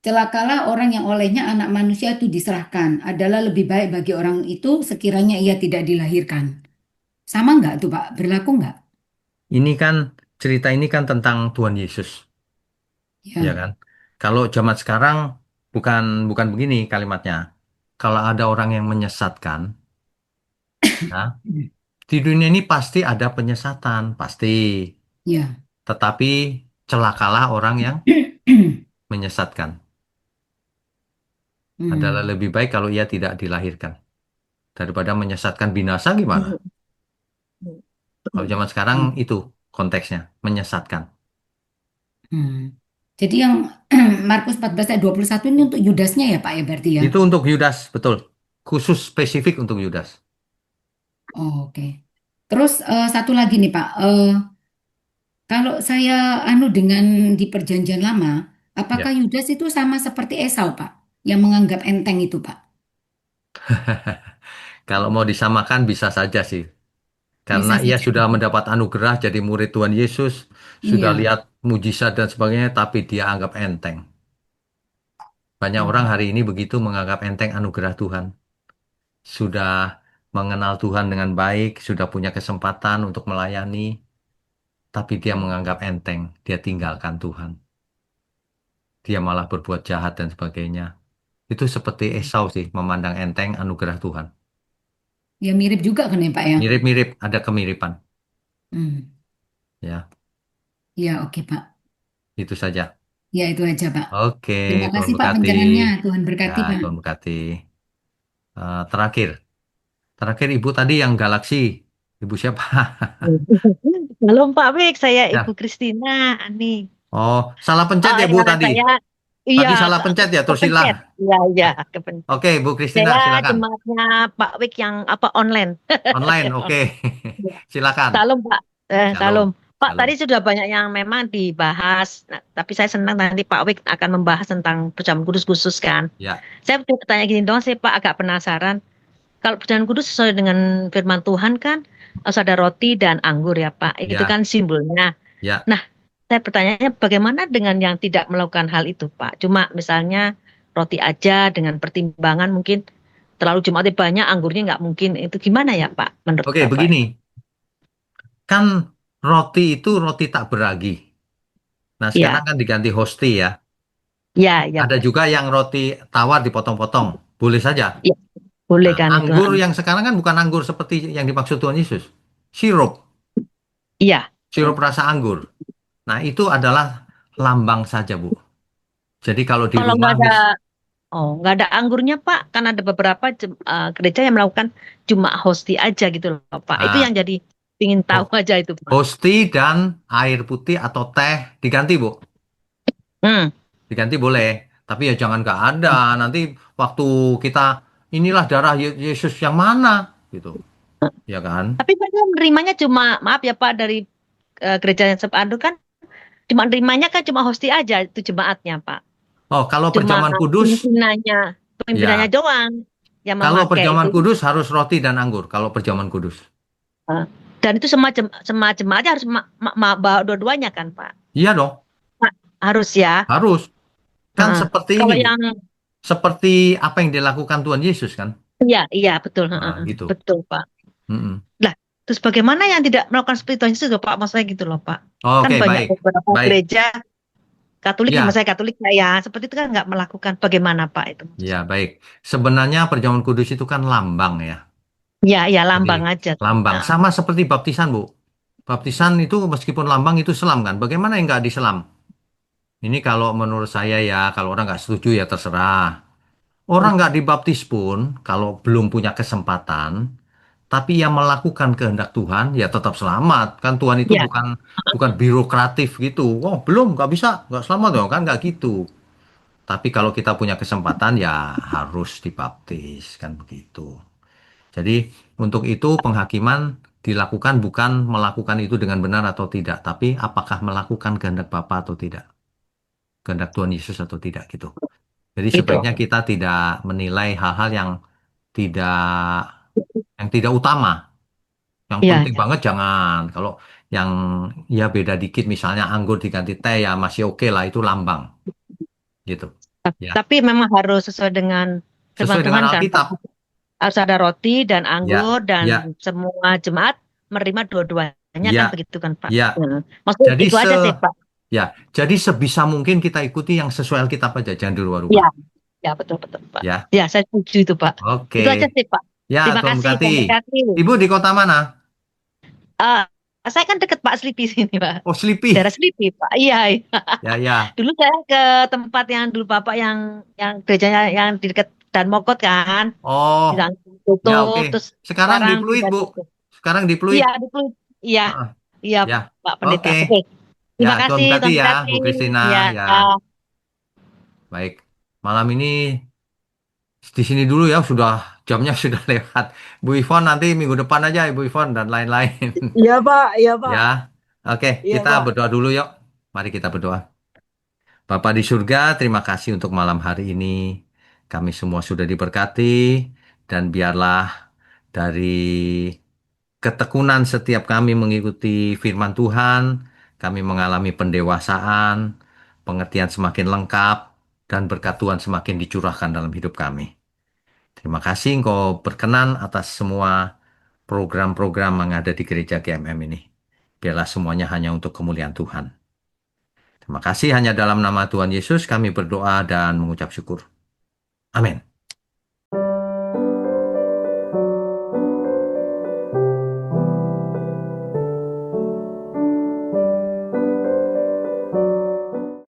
celakalah orang yang olehnya anak manusia itu diserahkan adalah lebih baik bagi orang itu sekiranya ia tidak dilahirkan. Sama nggak tuh Pak? Berlaku nggak? Ini kan cerita ini kan tentang Tuhan Yesus, ya Ya, kan? Kalau zaman sekarang bukan bukan begini kalimatnya. Kalau ada orang yang menyesatkan, ya, di dunia ini pasti ada penyesatan, pasti. ya. Tetapi celakalah orang yang menyesatkan. Adalah lebih baik kalau ia tidak dilahirkan daripada menyesatkan binasa gimana? Kalau zaman sekarang itu konteksnya menyesatkan. Jadi yang Markus 14 ayat 21 ini untuk Yudasnya ya Pak ya berarti ya? Itu untuk Yudas, betul. Khusus spesifik untuk Yudas. Oh, oke. Terus satu lagi nih Pak, kalau saya dengan di Perjanjian Lama, apakah Ya. Yudas itu sama seperti Esau Pak, yang menganggap enteng itu Pak? Kalau mau disamakan bisa saja sih. Karena Bisa ia saja. sudah mendapat anugerah jadi murid Tuhan Yesus, sudah Iya. lihat mujizat dan sebagainya, tapi dia anggap enteng. Banyak orang hari ini begitu menganggap enteng anugerah Tuhan. Sudah mengenal Tuhan dengan baik, sudah punya kesempatan untuk melayani, tapi dia menganggap enteng, dia tinggalkan Tuhan. Dia malah berbuat jahat dan sebagainya. Itu seperti Esau sih, memandang enteng anugerah Tuhan. Ya mirip juga kan ya Pak ya? Mirip-mirip, ada kemiripan. Hmm. Ya, Ya oke Pak. itu saja. Ya itu aja Pak. Oke, Terima Tuhan kasih Pak berkati. pencerahannya. Tuhan Ya, berkati Pak. Tuhan berkati. Terakhir, Ibu tadi yang Galaksi. Ibu siapa? Halo Pak Wik, saya Ya. Ibu Kristina Ani. Oh, salah pencet ya Bu Ya, tadi. iya, Tadi salah pencet ya, terus hilang. kepencet. Iya, kepencet. Oke, Bu Kristina, Saya silakan. jemaatnya Pak Wik yang online. Online, oke. Silakan. Salam Pak. Shalom. Salam. Pak, Shalom. tadi sudah banyak yang memang dibahas. Nah, tapi saya senang nanti Pak Wik akan membahas tentang perjamuan kudus khusus kan. Ya. Saya bertanya gini dong, saya Pak agak penasaran. Kalau perjamuan kudus sesuai dengan firman Tuhan kan harus ada roti dan anggur ya Pak. Itu Ya. kan simbolnya. Ya. Nah, saya bertanya bagaimana dengan yang tidak melakukan hal itu Pak? Cuma misalnya roti aja dengan pertimbangan mungkin terlalu jemaatnya banyak, anggurnya nggak mungkin. Itu gimana ya Pak menurut Oke, Bapak? begini. Kan roti itu roti tak beragi. Nah, sekarang Ya, kan diganti hosti ya. ya, ya, Ada Pak. juga yang roti tawar dipotong-potong. Boleh saja. Ya, boleh Nah, kan itu. anggur yang sekarang kan bukan anggur seperti yang dimaksud Tuhan Yesus. Sirup. Iya. Sirup rasa anggur. Nah, itu adalah lambang saja, Bu. Jadi kalau di Kalau rumah, nggak ada Oh, nggak ada anggurnya Pak. Kan ada beberapa gereja yang melakukan cuma hosti aja gitu loh Pak. Itu Nah, yang jadi ingin tahu aja itu Pak. hosti dan air putih atau teh diganti, Bu. Hmm. Diganti boleh. Tapi ya jangan nggak ada. Nanti waktu kita, inilah darah Yesus yang mana? Gitu. Ya kan? Tapi saya menerimanya cuma, maaf ya Pak, dari gereja yang sepandu kan, cuma nerimanya kan cuma hosti aja itu jemaatnya Pak. Oh, kalau Cuma perjamuan kudus, pimpinannya ya. doang yang Kalau memakai perjamuan itu. kudus harus roti dan anggur. Kalau perjamuan kudus. Dan itu semua jemaatnya harus bawa dua-duanya kan Pak. Iya dong. Pak, harus ya. Harus. Kan seperti Kalau ini, Bu. yang Seperti apa yang dilakukan Tuhan Yesus kan? iya betul, Nah, gitu. betul Pak. Mm-mm. Lah, terus bagaimana yang tidak melakukan seperti Tuhan Yesus loh Pak? Maksudnya gitu loh Pak. Kan Oke, banyak baik. beberapa Baik. gereja Katolik, Ya, sama saya Katolik ya, seperti itu kan nggak melakukan. Bagaimana Pak itu? ya, baik. Sebenarnya perjamuan kudus itu kan lambang ya. Ya, ya Jadi, lambang aja. lambang. Nah, Sama seperti baptisan, Bu. Baptisan itu meskipun lambang itu selam kan. Bagaimana yang nggak diselam? Ini kalau menurut saya ya, kalau orang nggak setuju ya terserah. Orang nggak dibaptis pun, kalau belum punya kesempatan, tapi yang melakukan kehendak Tuhan, ya tetap selamat. Kan Tuhan itu ya, bukan birokratif gitu. Oh, belum, nggak bisa, nggak selamat dong, kan nggak gitu. Tapi kalau kita punya kesempatan, ya harus dibaptis, kan begitu. Jadi, untuk itu penghakiman dilakukan bukan melakukan itu dengan benar atau tidak, tapi apakah melakukan kehendak Bapa atau tidak. Kehendak Tuhan Yesus atau tidak, gitu. Jadi gitu. sebaiknya kita tidak menilai hal-hal tidak yang tidak utama. Yang Ya, penting banget jangan. Kalau yang ya beda dikit misalnya anggur diganti teh ya masih oke lah itu lambang gitu. Ya. tapi memang harus sesuai dengan firman Sesuai dengan Tuhan kan Pak. Alkitab. Harus ada roti dan Ya, anggur dan ya, semua jemaat menerima dua-duanya kan ya, begitu kan Pak. ya. Maksudnya Jadi itu aja sih Pak. ya, jadi sebisa mungkin kita ikuti yang sesuai Alkitab aja, jangan Ya, dirubah-rubah. ya betul Pak. Ya. Ya, saya setuju itu Pak. Oke. Itu aja sih Pak. Ya, Terima Tuhan kasih, berkati. Tuhan berkati. Ibu di kota mana? Saya kan deket Pak Slipi sini Pak. Oh, Slipi. Daerah Slipi Pak. Iya, iya. Ya, ya. Dulu saya ke tempat yang dulu Bapak yang gerejanya yang di dekat Dan Mogot kan. Oh, Bilang ya tutup, oke. terus Sekarang di sekarang Pluit, sudah Bu. tutup. Sekarang di Pluit. Iya, di Pluit. Iya, Heeh. iya Ya. Pak Pendeta. Oke. Oke. Terima Ya, Tuhan kasih, berkati Tuhan ya, berkati. Bu Kristina. Ya, Ya, baik. Malam ini di sini dulu ya, jamnya sudah lewat. Bu Ivon nanti minggu depan aja, Ibu Ivon dan lain-lain. Iya Pak, iya Pak, Ya, oke. iya Kita Pak. berdoa dulu yuk. Mari kita berdoa. Bapa di surga, terima kasih untuk malam hari ini. Kami semua sudah diberkati dan biarlah dari ketekunan setiap kami mengikuti firman Tuhan, kami mengalami pendewasaan, pengertian semakin lengkap, dan berkat Tuhan semakin dicurahkan dalam hidup kami. Terima kasih Engkau berkenan atas semua program-program yang ada di gereja GMM ini. Biarlah semuanya hanya untuk kemuliaan Tuhan. Terima kasih hanya dalam nama Tuhan Yesus kami berdoa dan mengucap syukur. Amin.